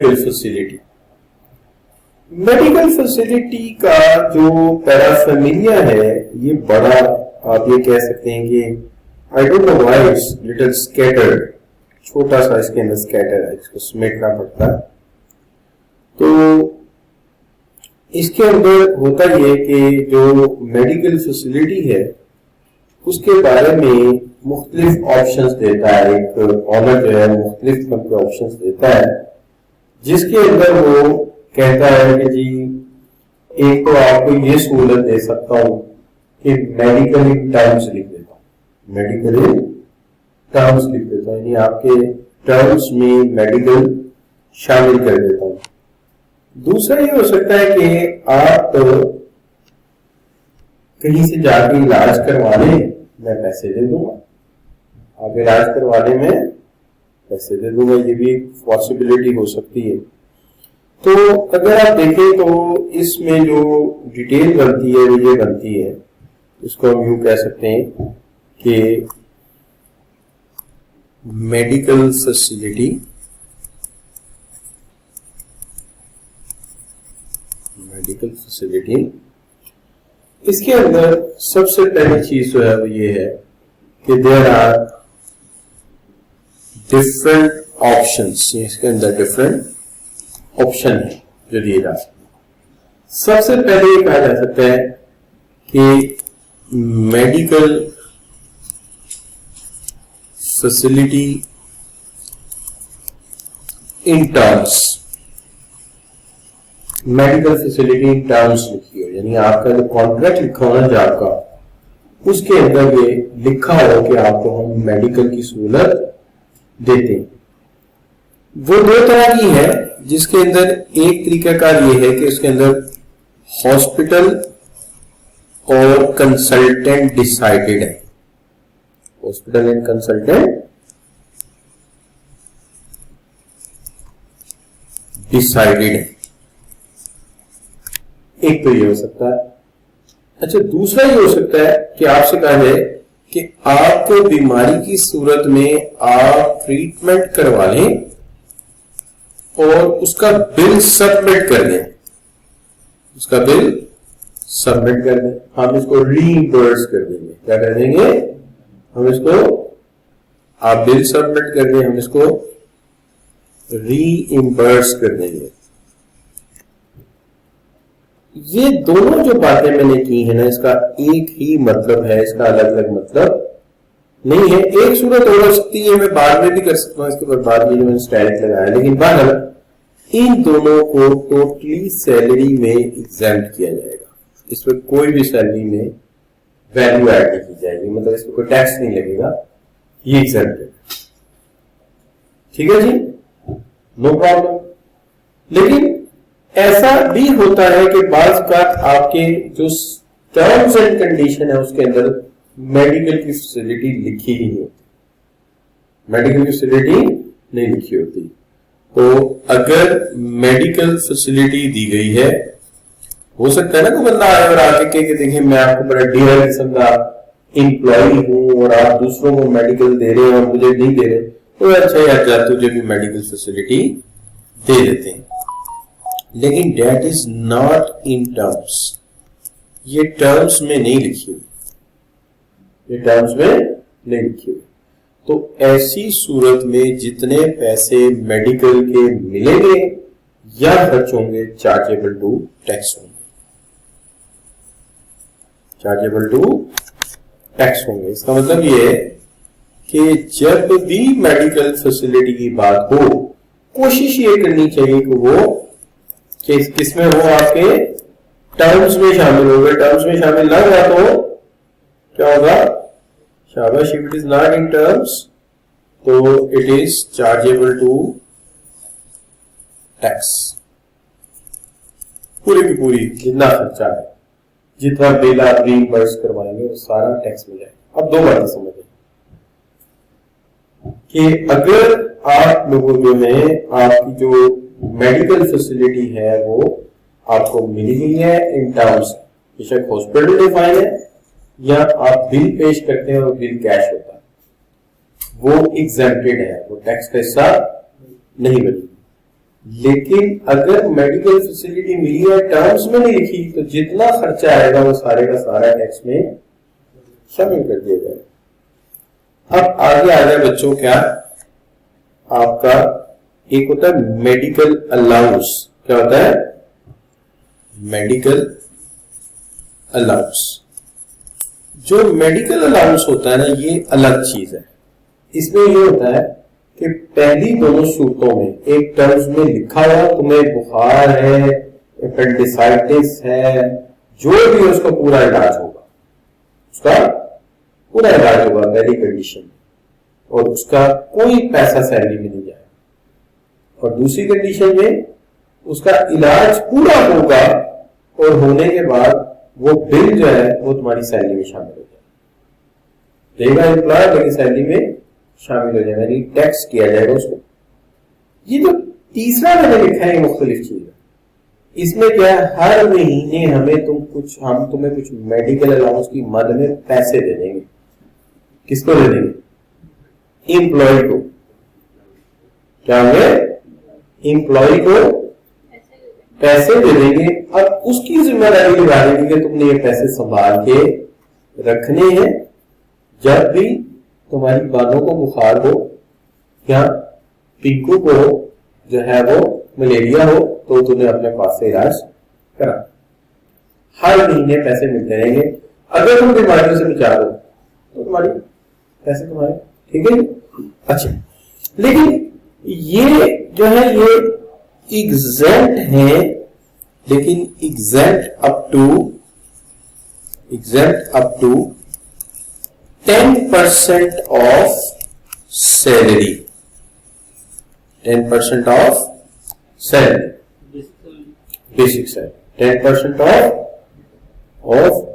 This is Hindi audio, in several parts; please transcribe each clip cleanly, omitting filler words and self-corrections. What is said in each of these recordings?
फैसिलिटी। मेडिकल फैसिलिटी का जो पैराफेमिलिया है ये बड़ा, आप ये कह सकते हैं कि I don't know why it's little scattered, छोटा सा इसके अंदर स्कैटर है, इसको समेटना पड़ता है। तो इसके अंदर होता ये कि जो मेडिकल फैसिलिटी है उसके बारे में मुख्तलिफ ऑप्शंस देता है। एक ऑनर जो है मुख्तलिफ तरह के ऑप्शंस देता है, जिसके अंदर वो कहता है कि जी एक तो आपको ये सहूलत दे सकता हूं कि मेडिकल इन टर्म्स लिख देता हूं, मेडिकल इन टर्म्स लिख देता हूं, यानी आपके टर्म्स में मेडिकल शामिल कर देता हूं। दूसरा ये हो सकता है कि आप कहीं से जाके इलाज करवा लें, मैं पैसे दे दूंगा, आप इलाज करवाने में पैसे दे दूंगा, ये भी एक पॉसिबिलिटी हो सकती है। तो अगर आप देखें तो इसमें जो डिटेल बनती है वो ये बनती है, इसको हम यूं कह सकते हैं कि मेडिकल फैसिलिटी, मेडिकल फैसिलिटी, इसके अंदर सबसे पहली चीज जो है वो ये है कि देयर आर डिफरेंट ऑप्शंस, इसके अंदर डिफरेंट ऑप्शन है जो दिए जा सकते हैं। सबसे पहले ये कहा जा सकता है कि medical facility in terms, medical facility in terms लिखी हो, यानी आपका जो कॉन्ट्रैक्ट लिखा होना जो आपका, उसके अंदर ये लिखा हो कि आपको हम मेडिकल की सहूलत देते हैं। वो दो तरह की है, जिसके अंदर एक तरीकाकार ये है कि उसके अंदर हॉस्पिटल और कंसल्टेंट डिसाइडेड है, हॉस्पिटल एंड कंसल्टेंट डिसाइडेड है, एक तो ये हो सकता है। अच्छा, दूसरा ये हो सकता है कि आपसे कहा जाए कि आपको बीमारी की सूरत में आप ट्रीटमेंट करवा लें और उसका बिल सबमिट कर दें, उसका बिल सबमिट कर दें, हम इसको रीइंबर्स कर देंगे। क्या कर देंगे? हम इसको, आप बिल सबमिट कर दें, हम इसको रीइंबर्स कर देंगे। ये दोनों जो बातें मैंने की है ना, इसका एक ही मतलब है, इसका अलग अलग मतलब नहीं है। एक सूरत हो सकती है, मैं बाद में भी कर सकता हूं, इसके बाद में जो मैंने स्टैटिक लगाया, लेकिन बहरहाल इन दोनों को टोटली सैलरी में एग्जेम्प्ट किया जाएगा, इस पर कोई भी सैलरी में वैल्यू ऐड नहीं की जाएगी, मतलब इस पर कोई टैक्स नहीं लगेगा, ये एग्जेम्प्ट है। ठीक है जी, नो प्रॉब्लम। लेकिन ऐसा भी होता है कि बाज़ औक़ात आपके जो टर्म्स एंड कंडीशन है उसके अंदर मेडिकल की फैसिलिटी लिखी ही होती, मेडिकल की फैसिलिटी नहीं लिखी होती। तो अगर मेडिकल फैसिलिटी दी गई है, हो सकता है ना कोई बंदा आए और आके कहे कि देखिए मैं आपको बड़ा डियर किस्म का एम्प्लॉय हूं और आप दूसरों को मेडिकल दे रहे हैं और मुझे नहीं दे रहे, तो अच्छा यार जा तुझे भी मेडिकल फैसिलिटी दे देते हैं। लेकिन date is not in terms, ये टर्म्स में नहीं लिखी हुई, ये टर्म्स में नहीं लिखी हुई। तो ऐसी सूरत में जितने पैसे मेडिकल के मिलेंगे या खर्च होंगे चार्जेबल टू टैक्स होंगे, चार्जेबल टू टैक्स होंगे। इसका मतलब ये है कि जब भी मेडिकल फैसिलिटी की बात हो, कोशिश ये करनी चाहिए कि वो किसमें हो, आपके टर्म्स में शामिल होगा। टर्म्स में शामिल ना हुआ तो क्या होगा? शाबाश, if it is not in terms तो it is chargeable to tax. पूरी की पूरी जितना खर्चा है, जितना बिल आप रीइंबर्स करवाएंगे वो सारा टैक्स में जाएगा। अब दो बातें समझें कि अगर आप लोगों जो है, आपकी जो मेडिकल फैसिलिटी है वो आपको मिली हुई है इन टर्म्स, बेशक हॉस्पिटल डिफाइन है या आप बिल पेश करते हैं और बिल कैश होता है, वो एग्जेम्प्टेड है, वो टैक्स का हिस्सा नहीं बनी। लेकिन अगर मेडिकल फैसिलिटी मिली है टर्म्स में नहीं लिखी तो जितना खर्चा आएगा वो सारे का सारा टैक्स में शामिल कर दिया जाएगा। अब आगे आ गया बच्चों क्या आपका एक होता है मेडिकल अलाउंस। क्या होता है? Medical allowance. जो मेडिकल अलाउंस होता है ना ये अलग चीज है। इसमें ये होता है कि पहली दोनों सूरतों में एक टर्म्स में लिखा हुआ तुम्हें बुखार है, एपेंडिसाइटिस है, जो भी है उसका पूरा इलाज होगा, उसका पूरा इलाज होगा पहली कंडीशन में, और उसका कोई पैसा सैलरी में नहीं जाएगा। और दूसरी कंडीशन में उसका इलाज पूरा होगा और होने के बाद वो बिल जो है वो तुम्हारी सैलरी में शामिल हो जाएगा। देगा एम्प्लॉयर लेकिन सैलरी में शामिल हो जाएगा, यानी टैक्स किया जाएगा उसको। ये जो तीसरा मैंने लिखा है मुख्तलिफ चीज है। इसमें क्या है, हर महीने हम तुम्हें कुछ मेडिकल अलाउंस की मद में पैसे दे देंगे। किसको दे देंगे? एम्प्लॉय को। क्या हमें एम्प्लॉय को पैसे दे देंगे। अब उसकी जिम्मेदारी निभा देंगे कि तुमने ये पैसे संभाल के रखने हैं, जब भी तुम्हारी बालों को बुखार हो या पिंकू को जो है वो मलेरिया हो तो तुम्हें अपने पास से इलाज करा। हर महीने पैसे मिलते रहेंगे। अगर तुम बीमारियों से बचा दो तो तुम्हारी पैसे तुम्हारे, ठीक है। अच्छा, लेकिन ये जो है ये एग्जेम्प्ट है, लेकिन exempt up to 10% of salary. 10% of salary, basic salary. 10% of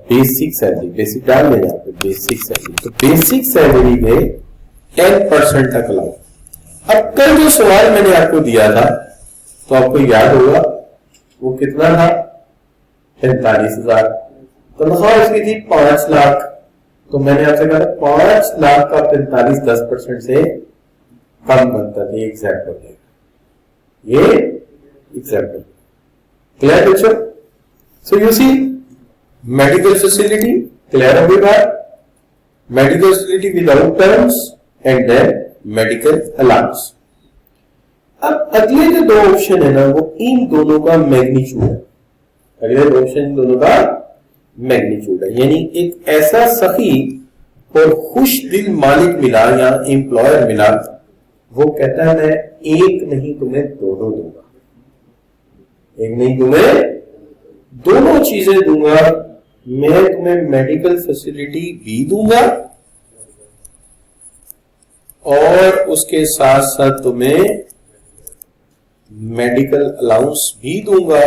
basic salary. Basic डाल दें यहाँ पे, बेसिक सैलरी। तो बेसिक सैलरी में 10% तक लाओ। अब कल जो सवाल मैंने आपको दिया था तो आपको याद होगा वो कितना था? 45,000। तनख्वाह इसकी थी 5 लाख। तो मैंने आपसे कहा 5 लाख का 45 10% से कम बनता था। ये एग्जैक्ट हो जाएगा, ये एग्जैक्ट हो। क्लियर बच्चों? So you see medical facility clear हो गई बात। Medical facility without terms and then medical allowance. अब अगले जो 2 ऑप्शन है ना वो इन दोनों का मैग्नीट्यूड है। अगले 2 ऑप्शन इन दोनों का मैग्नीट्यूड है, यानी एक ऐसा सही और खुश दिल मालिक मिला या एम्प्लॉयर मिला, वो कहता है मैं एक नहीं तुम्हें दोनों दूंगा। एक नहीं तुम्हें दोनों चीजें दूंगा। मैं तुम्हें मेडिकल फैसिलिटी भी दूंगा और उसके साथ साथ तुम्हें मेडिकल अलाउंस भी दूंगा।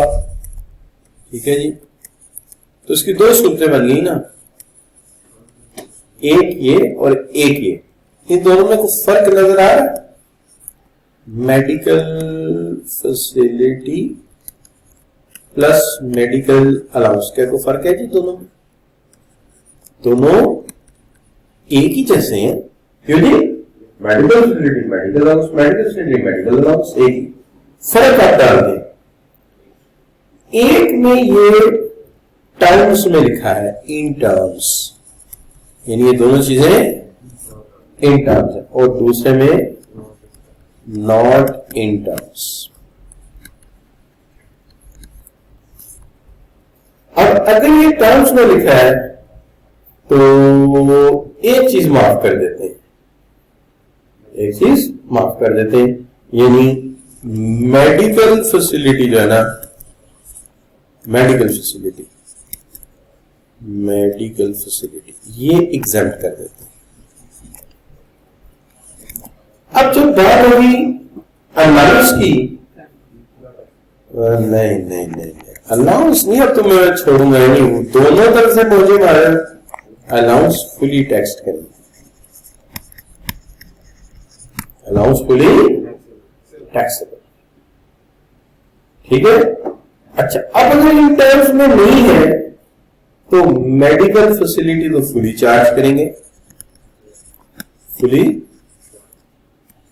ठीक है जी। तो इसकी 2 सूरतें बन गई ना, एक ये और एक ये। इन दोनों में कुछ फर्क नजर आ रहा है? Medical facility plus medical allowance, क्या कोई फर्क है जी दोनों में? दोनों एक ही जैसे हैं। क्यों जी? Medical facility medical allowance, medical facility medical allowance, एक ही। फर्क आप डाल दें, एक में ये टर्म्स में लिखा है, इन टर्म्स, यानी ये दोनों चीजें इन टर्म्स है, और दूसरे में नॉट इन टर्म्स। अब अगर ये टर्म्स में लिखा है तो एक चीज माफ कर देते हैं, एक चीज माफ कर देते हैं, यानी मेडिकल फैसिलिटी जो है ना, मेडिकल फैसिलिटी ये एग्जाम्प्ट कर देते हैं। अब जब बात होगी अलाउंस की, नहीं अलाउंस नहीं, अब तो मैं छोड़ूंगा नहीं, दोनों तरफ से मुझे मारे अलाउंस फुली टैक्स्ड करेंगे, अलाउंस फुली टैक्सेबल। ठीक है। अच्छा, अब अगर इन टर्म्स में नहीं है तो मेडिकल फैसिलिटी तो फुली चार्ज करेंगे, फुली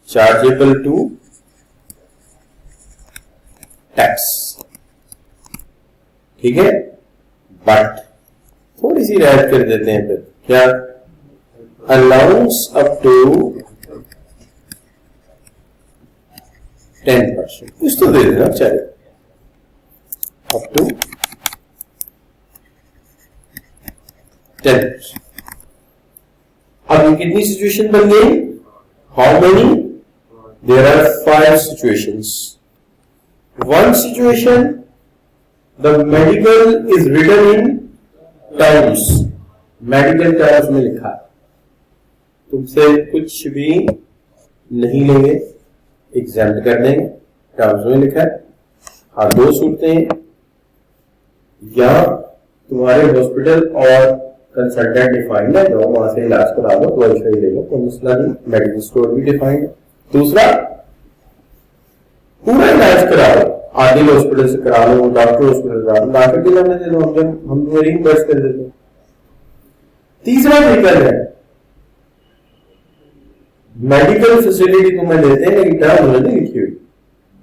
चार्जेबल टू टैक्स, ठीक है। बट थोड़ी सी रियायत कर देते हैं फिर, क्या, अलाउंस अप टू 10%, कुछ तो दे देना चाहे, अप टू 10%। अब ये कितनी सिचुएशन बन गई, how many, there are 5 situations. One situation, the medical is written in terms, medical terms में लिखा है, तुमसे कुछ भी नहीं लेंगे, एग्जाम्प्ट कर देंगे, टर्म्स में लिखा है। हाँ, 2 सूरतें हैं, या तुम्हारे हॉस्पिटल और कंसल्टेंट डिफाइंड है, तो वहां से इलाज करा लो, दवाई ले लो, कोई मसला नहीं, मेडिकल स्टोर भी डिफाइंड है। दूसरा, पूरा इलाज कराओ, आदिल हॉस्पिटल से करा लो, डॉक्टर हॉस्पिटल करा लो, डॉक्टर के नाम दे दो, हम रिइंबर्स कर देते हैं। तीसरा तरीका है, मेडिकल फैसिलिटी तुम्हें देते हैं लेकिन टर्म नहीं लिखी हुई,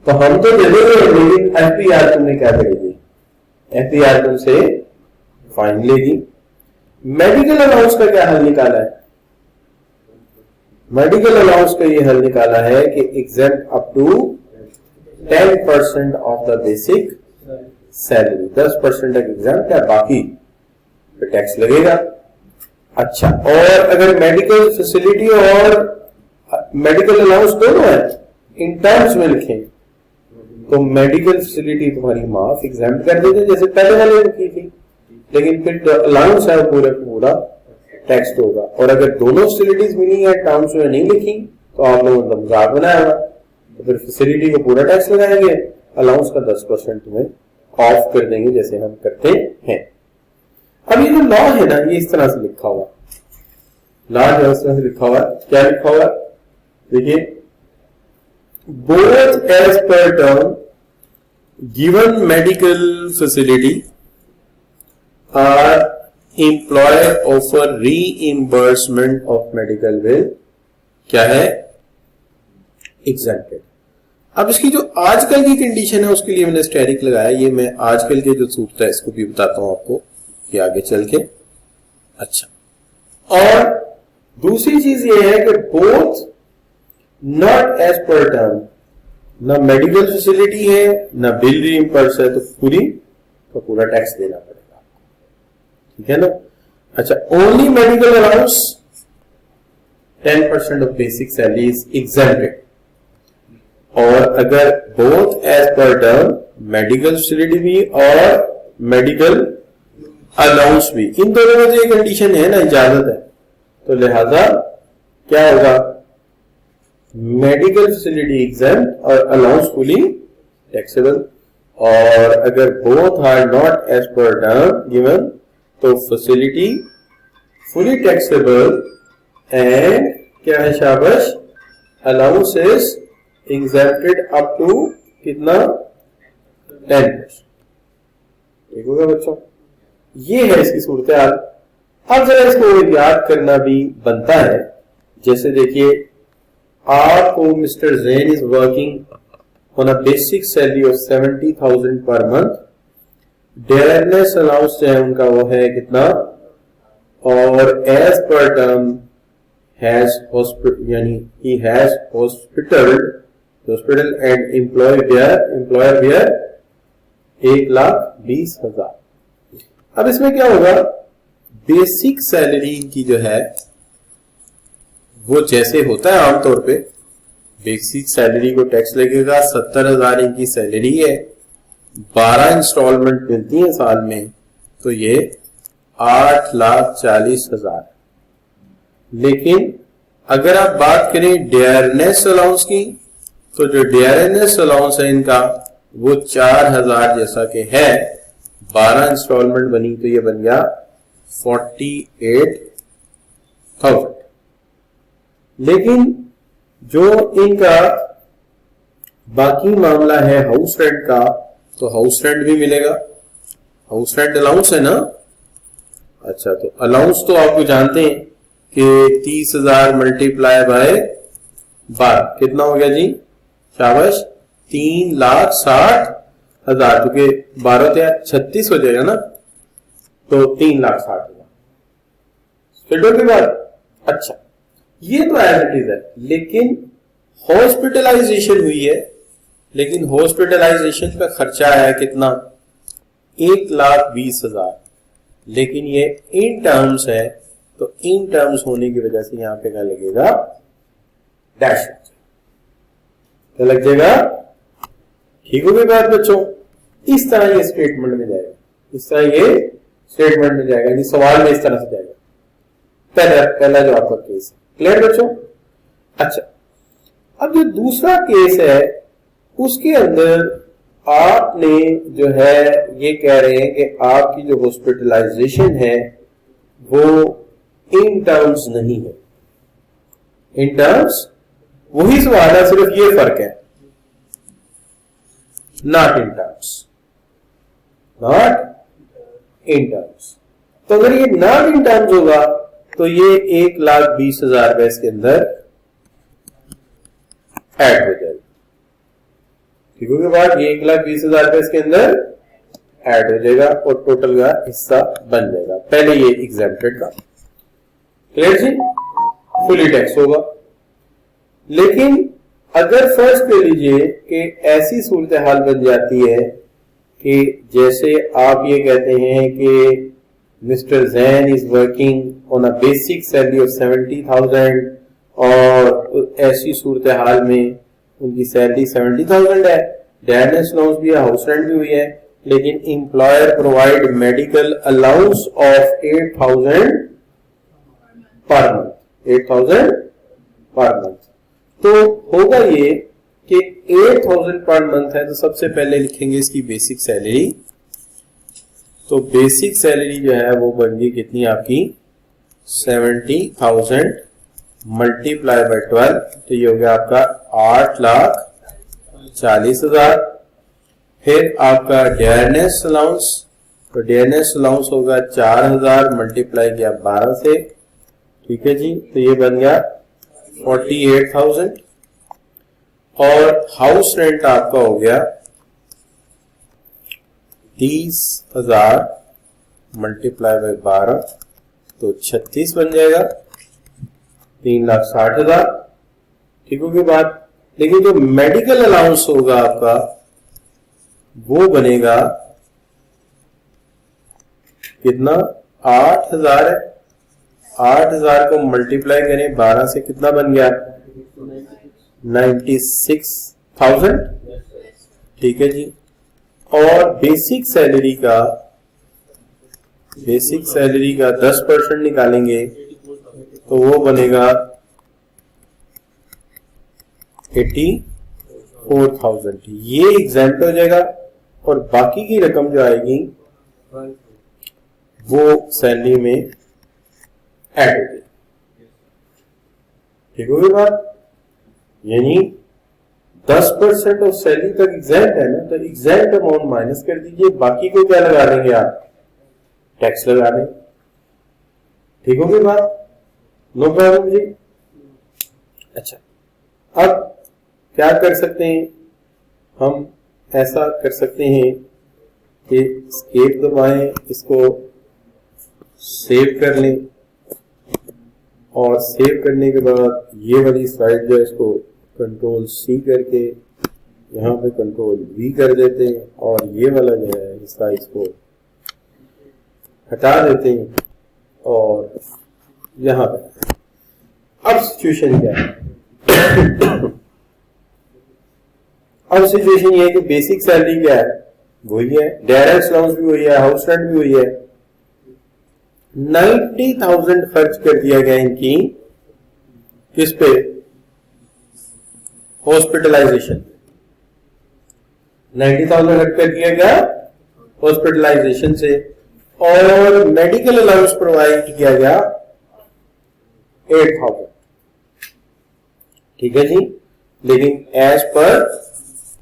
तो हम तो दे देंगे, लेकिन एफपीआर तुमने क्या करेगी, एफपीआर तुमसे फाइन लेगी। मेडिकल अलाउंस का क्या हल निकाला है, मेडिकल अलाउंस का ये हल निकाला है कि exempt up to 10% of the basic salary, 10% तक एग्जाम्प्ट है, बाकी पे टैक्स लगेगा। अच्छा, और अगर मेडिकल फैसिलिटी और मेडिकल अलाउंस दोनों है, इन टर्म्स में लिखें, तो मेडिकल फैसिलिटी तुम्हारी माफ, एग्जाम्प्ट कर देते जैसे पहले वाले ने की थी, लेकिन फिर अलाउंस है पूरा पूरा टैक्स होगा। और अगर दोनों फैसिलिटीज मिली है, टर्म्स में नहीं लिखी, तो आप लोगों ने मजाक बनाया होगा, तो फिर फैसिलिटी को पूरा टैक्स लगाएंगे, अलाउंस का 10% तुम्हें ऑफ कर देंगे, जैसे हम करते हैं। अब ये जो लॉ है ना, ये इस तरह से लिखा हुआ, लॉ जो इस तरह से लिखा हुआ, क्या लिखा हुआ, देखिए, both as per term given medical facility are employer offer reimbursement of medical bill, क्या है, exempted। अब इसकी जो आजकल की कंडीशन है उसके लिए मैंने स्टेरिक लगाया, ये मैं आजकल के जो सूरत है इसको भी बताता हूं आपको कि आगे चल के। अच्छा, और दूसरी चीज ये है कि both not as per term, ना मेडिकल फैसिलिटी है ना बिल रीइंबर्स है, तो पूरा टैक्स देना पड़ेगा, ठीक है ना। अच्छा, only medical allowance 10% of basic salary is exempted, और अगर both as per term, medical facility भी और मेडिकल अलाउंस भी, इन दोनों में जो ये कंडीशन है ना, इजाजत है, तो लिहाजा क्या होगा, मेडिकल फैसिलिटी एग्जेम्प्ट और अलाउंस फुली टैक्सेबल। और अगर both are not as per term given, तो फैसिलिटी फुली टैक्सेबल एंड क्या है, शाबाश, allowance is exempted up to कितना, 10%। ठीक होगा बच्चों, ये है इसकी सूरत हाल। अब जरा इसको याद करना भी बनता है, जैसे देखिए, आपको mister Jain is working on a basic salary of 70,000 per month, dearness allowance है उनका वो है कितना, और as per term has hospital, यानी he has hospital and employer bear 1,20,000। अब इसमें क्या होगा, बेसिक सैलरी की जो है वो जैसे होता है आमतौर पे, बेसिक सैलरी को टैक्स लगेगा, 70,000 इनकी सैलरी है, 12 इंस्टॉलमेंट मिलती हैं साल में, तो ये 8,40,000। लेकिन अगर आप बात करें डेयरनेस अलाउंस की, तो जो डेयरनेस अलाउंस है इनका वो 4,000 जैसा कि है, 12 इंस्टॉलमेंट बनी तो ये बन गया 48,000। लेकिन जो इनका बाकी मामला है हाउस रेंट का, तो हाउस रेंट भी मिलेगा, हाउस रेंट अलाउंस है ना। अच्छा, तो अलाउंस तो आपको जानते हैं कि 30,000 मल्टीप्लाई बाय 12 कितना हो गया जी, शाबाश, 3,60,000 हजार, क्योंकि 12 36 हो जाएगा ना, तो 3,60,000। फिर की बात। अच्छा, ये तो एज इट इज है, लेकिन हॉस्पिटलाइजेशन हुई है, लेकिन हॉस्पिटलाइजेशन का खर्चा आया कितना, 1,20,000, लेकिन ये इन टर्म्स है, तो इन टर्म्स होने की वजह से यहां पे क्या लगेगा, डैश, क्या लग जाएगा। ठीक होगी बात बच्चों। इस तरह ये स्टेटमेंट में जाएगा, इस तरह ये स्टेटमेंट में जाएगा, ये सवाल में इस तरह से जाएगा। पहला जो आपका केस है, क्लियर बच्चों। अच्छा, अब जो दूसरा केस है उसके अंदर आपने जो है ये कह रहे हैं कि आपकी जो हॉस्पिटलाइजेशन है वो इन टर्म्स नहीं है, इन टर्म्स वही सवाल है, सिर्फ ये फर्क है, not in terms, not in terms. तो अगर ये नॉट इन टर्म्स होगा तो ये 1,20,000 रुपए इसके अंदर ऐड हो जाएगा। ठीक है बात, ये 1,20,000 रुपए इसके अंदर ऐड हो जाएगा और टोटल का हिस्सा बन जाएगा। पहले ये एग्जेम्प्टेड का, क्लियर जी, फुली टैक्स होगा। लेकिन अगर फर्स्ट कर लीजिए कि ऐसी सूरत हाल बन जाती है कि जैसे आप ये कहते हैं कि mister Jain is working on a basic salary of 70,000 और ऐसी सूरत हाल में उनकी सैलरी 70,000 है, डैनेस अलाउंस भी है, हाउस रेंट भी हुई है, लेकिन employer provide medical allowance of 8,000 per month, 8,000 per month. तो होगा ये कि 8,000 पर मंथ है, तो सबसे पहले लिखेंगे इसकी बेसिक सैलरी। तो बेसिक सैलरी जो है वो बन गई कितनी आपकी, 70,000 मल्टीप्लाई बाय 12, तो ये हो गया आपका 8,40,000। फिर आपका डेयरनेस अलाउंस, तो डेयरनेस अलाउंस होगा 4,000 मल्टीप्लाई किया 12 से, ठीक है जी, तो ये बन गया 48,000। और हाउस रेंट आपका हो गया 30,000 मल्टीप्लाई बाय 12, तो 36 बन जाएगा, 3,60,000। ठीक होगी बात। लेकिन जो मेडिकल अलाउंस होगा आपका वो बनेगा कितना, 8,000 है, 8,000 को मल्टीप्लाई करें 12 से, कितना बन गया, 96,000। ठीक है जी। और बेसिक सैलरी का 10% निकालेंगे तो वो बनेगा 84,000। ये एग्जाम्पल हो जाएगा और बाकी की रकम जो आएगी वो सैलरी में ऐड होगी। ठीक होगी बात। यानी 10% ऑफ सैलरी तक एग्जैक्ट है ना, तो एग्जैक्ट अमाउंट माइनस कर दीजिए, बाकी को क्या लगा देंगे आप, टैक्स लगा दें। ठीक होगी बात, नो प्रॉब्लम जी। अच्छा, अब क्या कर सकते हैं हम, ऐसा कर सकते हैं कि एस्केप दबाएं, इसको सेव कर लें और सेव करने के बाद ये वाली स्लाइड जो है इसको कंट्रोल C करके यहाँ पे कंट्रोल V कर देते हैं और ये वाला जो है हिस्सा इसको हटा देते हैं और यहाँ पे अब सिचुएशन क्या है। अब सिचुएशन ये है कि बेसिक सैलरी क्या है, वही है, डायरेक्ट अलाउंस भी वही है, हाउस रेंट भी वही है। 90,000 खर्च कर दिया गया इनकी किस पे, हॉस्पिटलाइजेशन। 90,000 खर्च कर दिया गया हॉस्पिटलाइजेशन से और मेडिकल अलाउंस प्रोवाइड किया गया 8,000। ठीक है जी, लेकिन एज पर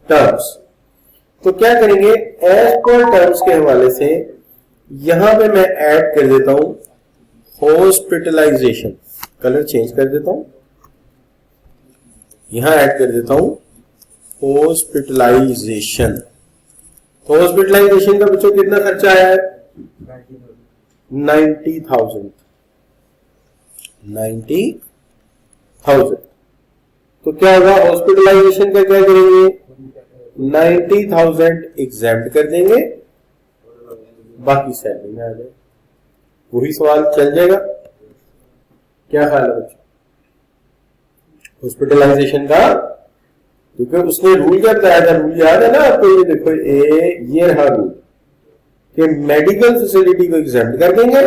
टर्म्स। तो क्या करेंगे, एज पर टर्म्स के हवाले से यहां पे मैं ऐड कर देता हूं हॉस्पिटलाइजेशन, कलर चेंज कर देता हूं, यहां ऐड कर देता हूं हॉस्पिटलाइजेशन। हॉस्पिटलाइजेशन का बच्चों कितना खर्चा आया है? 90,000। 90,000। तो क्या होगा, हॉस्पिटलाइजेशन का क्या करेंगे, 90,000 एग्जाम्प्ट कर देंगे, बाकी सैलरी में आ जाए। वही सवाल चल जाएगा। क्या ख्याल है बच्चों हॉस्पिटलाइजेशन का? क्योंकि उसने रूल क्या बताया था, रूल याद है ना आपको? ये देखो, ये रहा रूल कि मेडिकल फैसिलिटी को एग्जाम्प्ट कर देंगे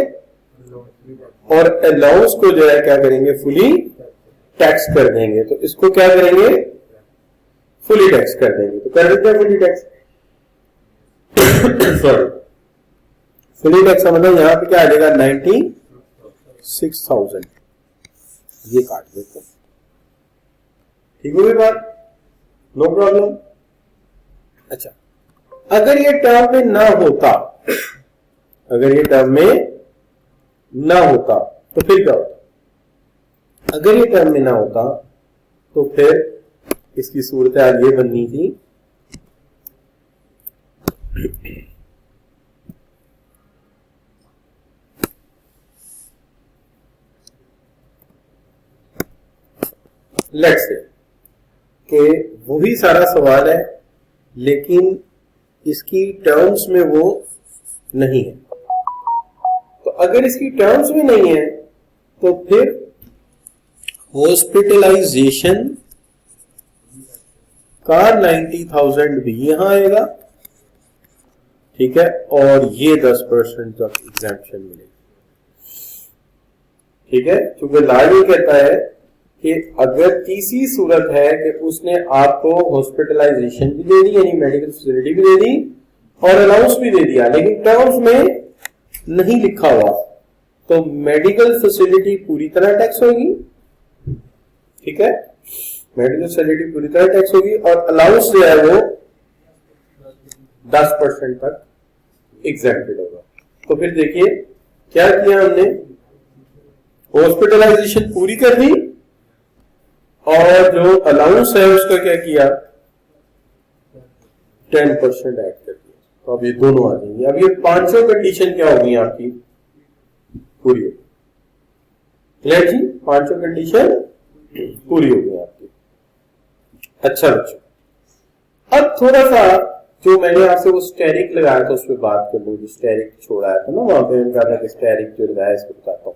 और अलाउंस को जो है क्या करेंगे, फुली टैक्स कर देंगे। तो इसको क्या करेंगे, फुली टैक्स कर देंगे। तो कर देते हैं fully tax. Sorry, fully tax का मतलब यहां पे क्या आ जाएगा, 96,000। ये काट देते हैं। ठीक होगी बात, नो प्रॉब्लम। अच्छा, अगर ये टर्म में ना होता, अगर ये टर्म में ना होता तो फिर क्या होता? अगर ये टर्म में ना होता तो फिर इसकी सूरत हाल ये बननी थी, लेट्स से कि वही सारा सवाल है लेकिन इसकी टर्म्स में वो नहीं है। तो अगर इसकी टर्म्स में नहीं है तो फिर हॉस्पिटलाइजेशन का 90,000 भी यहां आएगा, ठीक है, और ये 10% तक एग्जेम्पशन मिलेगी। ठीक है, क्योंकि लॉ ये कहता है कि अगर तीसरी सूरत है कि उसने आपको हॉस्पिटलाइजेशन भी दे दी, यानी मेडिकल फैसिलिटी भी दे दी और अलाउंस भी दे दिया, लेकिन टर्म्स में नहीं लिखा हुआ, तो मेडिकल फैसिलिटी पूरी तरह टैक्स होगी। ठीक है, मेडिकल फैसिलिटी पूरी तरह टैक्स होगी और अलाउंस जो है वो 10% तक एग्जेम्प्टेड होगा। तो फिर देखिए क्या किया हमने, हॉस्पिटलाइजेशन पूरी कर दी और जो अलाउंस है उसका क्या किया, 10% ऐड कर दिया। तो अब ये दोनों आ जाएंगे। अब ये पांचों कंडीशन क्या होगी आपकी, पूरी होगी। क्लियर जी, पांचों कंडीशन पूरी होगी आपकी। अच्छा बच्चों, अब थोड़ा सा जो मैंने आपसे वो स्टेरिक लगाया था उस पर बात कर लूँ। जो स्टेरिक छोड़ा था ना वहां पे, मैंने कहा था कि स्टेरिक जो लगाया इसको बताता हूँ।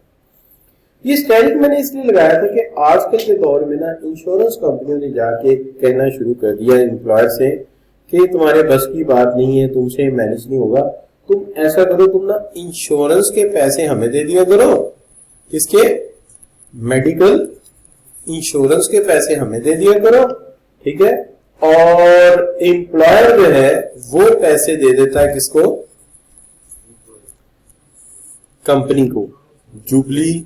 ये स्टेरिक मैंने इसलिए लगाया था कि आजकल के दौर में ना इंश्योरेंस कंपनियों ने जाके कहना शुरू कर दिया एम्प्लॉयर से कि तुम्हारे बस की बात नहीं है, तुमसे मैनेज नहीं होगा, तुम ऐसा करो, तुम ना इंश्योरेंस के पैसे हमें दे दिया करो, इसके मेडिकल इंश्योरेंस के पैसे हमें दे दिया करो, ठीक है, और एम्प्लॉयर जो है वो पैसे दे देता है किसको, कंपनी को, जुबली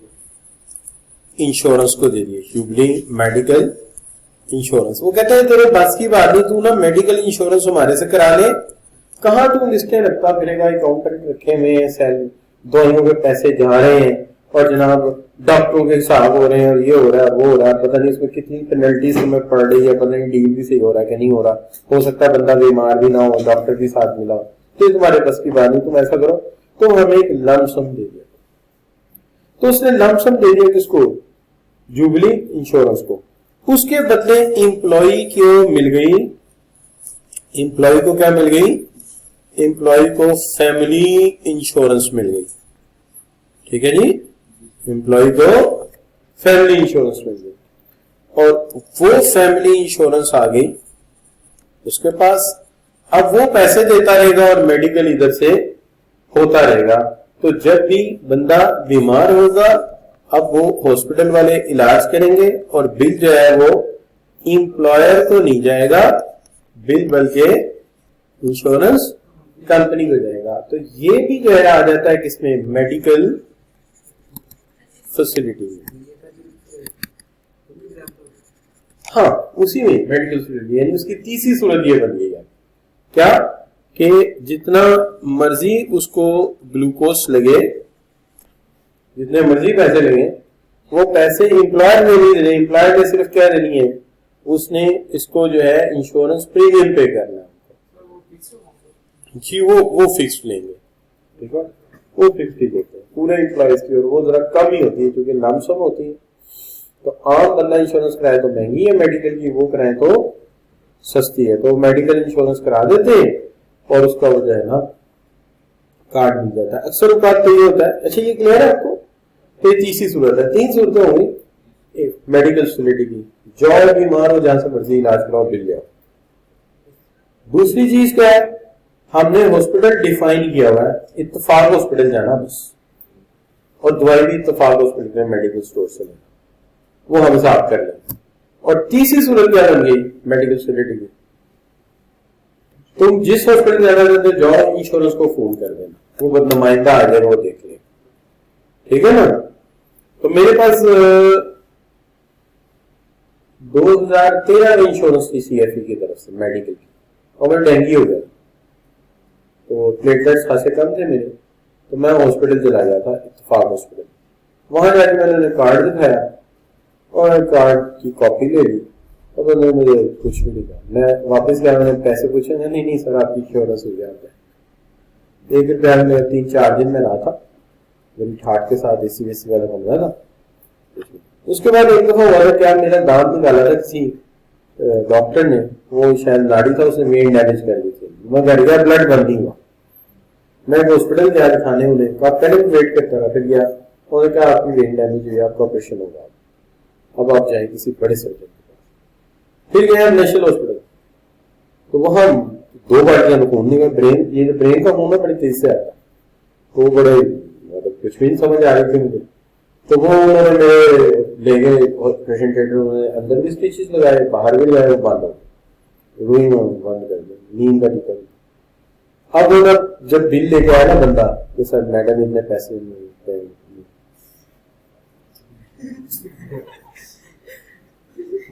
इंश्योरेंस को दे दिए, जुबली मेडिकल इंश्योरेंस। वो कहते हैं तेरे बस की बात नहीं, तू ना मेडिकल इंश्योरेंस हमारे से करा ले। कहां तू लिस्टें रखता फिरेगा, अकाउंटेंट रखे हुए हैं, सेल दवाइयों के पैसे जा रहे हैं और जनाब डॉक्टरों के हिसाब हो रहे हैं और ये हो रहा है वो हो रहा है, पता नहीं इसमें कितनी पेनल्टीज तुम्हें पड़ रही है, पता नहीं डील भी सही हो रहा है कि नहीं हो रहा, हो सकता है बंदा बीमार भी ना हो, डॉक्टर भी साथ मिला हो, तो तुम्हारे बस की बात नहीं, तुम ऐसा करो, तो हमें एक लमसम दे दिया। तो उसने लमसम दे दिया किसको, जुबली इंश्योरेंस को। उसके बदले एम्प्लॉय को मिल गई, एम्प्लॉय को क्या मिल गई, एम्प्लॉय को फैमिली इंश्योरेंस मिल गई। ठीक है जी, एम्प्लॉय को फैमिली इंश्योरेंस मिल गई और वो फैमिली इंश्योरेंस आ गई उसके पास। अब वो पैसे देता रहेगा और मेडिकल इधर से होता रहेगा। तो जब भी बंदा बीमार होगा अब वो हॉस्पिटल वाले इलाज करेंगे और बिल जो है वो एम्प्लॉयर को नहीं जाएगा, बिल बल्कि इंश्योरेंस कंपनी को जाएगा। तो ये भी जो है आ जाता है किसमें, मेडिकल फैसिलिटी में। हाँ, उसी में मेडिकल फैसिलिटी, यानी उसकी तीसरी सूरत ये बन गई है क्या, कि जितना मर्जी उसको ग्लूकोज लगे, जितने मर्जी पैसे लगे, वो पैसे एम्प्लॉयर ने नहीं देने, एम्प्लॉयर ने सिर्फ क्या देनी है, उसने इसको जो है इंश्योरेंस प्रीमियम पे करना है। जी वो फिक्स्ड लेंगे, ठीक है, वो फिक्स्ड ही देते हैं पूरे एम्प्लॉयज की, और वो जरा कम ही होती है क्योंकि लमसम होती है। तो आम बंदा इंश्योरेंस कराए तो महंगी है मेडिकल की, वो कराए तो सस्ती है, तो मेडिकल इंश्योरेंस करा देते और उसका वो जो है ना कार्ड मिल जाता है। अक्सर औकात तो ये होता है। अच्छा ये क्लियर है आपको? तो ये तीसरी सूरत है, 3 सूरतें होंगी एक मेडिकल फैसिलिटी की, जाओ बीमार हो जहां से मर्जी इलाज कराओ बिल जाओ। दूसरी चीज क्या है, हमने हॉस्पिटल डिफाइन किया हुआ है, इत्तेफाक हॉस्पिटल जाना बस, और दवाई भी इत्तेफाक हॉस्पिटल में मेडिकल स्टोर से लेना, वो हम साफ कर लें। और तीसरी सूरत क्या बन गई मेडिकल फैसिलिटी की, तुम जिस हॉस्पिटल जाना चाहते हो जाओ, इंश्योरेंस को फोन कर देना, वो नुमाइंदा आ जाए वो देख ले, ठीक है ना। तो मेरे पास 2013 में इंश्योरेंस थी सीएफई की तरफ से मेडिकल की, और मैं डेंगू हो गया, तो प्लेटलेट्स खासे कम थे मेरे, तो मैं हॉस्पिटल चला गया था, इत्तेफाक हॉस्पिटल। वहां जाके मैंने कार्ड दिखाया और कार्ड की कॉपी ले ली, और उन्होंने मुझे कुछ भी नहीं कहा। मैं वापस गया, मैंने पैसे पूछे, नहीं सर आपकी इंश्योरेंस हो जाता है। 1 रुपया में 3-4 दिन में रहा था, मेरी ठाट के साथ एसी वेसी वाला कमरा था। उसके बाद एक दफा हुआ था क्या, मेरा दांत निकाला था किसी डॉक्टर ने, वो शायद नाड़ी था, उसने वेन डैमेज कर दी थी, मैं घर गया, ब्लड बंद नहीं हुआ। मैं हॉस्पिटल गया दिखाने, उन्हें कहा पहले वेट करता रहा, फिर गया, उन्होंने कहा आपकी वेन डैमेज हुई, आपका ऑपरेशन होगा, अब आप जाए किसी बड़े सर्जन के पास। फिर गया नेशनल हॉस्पिटल, तो वहां 2 बार खून नहीं, ब्रेन, ये ब्रेन का खून ना बड़ी तेजी से आता है, तो बड़े मतलब कुछ भी नहीं समझ आ रही थी मुझे। तो वो उन्होंने मेरे ले गए ऑपरेशन थिएटर, उन्होंने अंदर भी स्टिचेस लगाए, बाहर भी लगाए, बंद हो रूई में बंद कर दिया, नींद का टिकट। अब वो जब बिल लेके आया ना बंदा, तो सर मैडम इतने पैसे नहीं,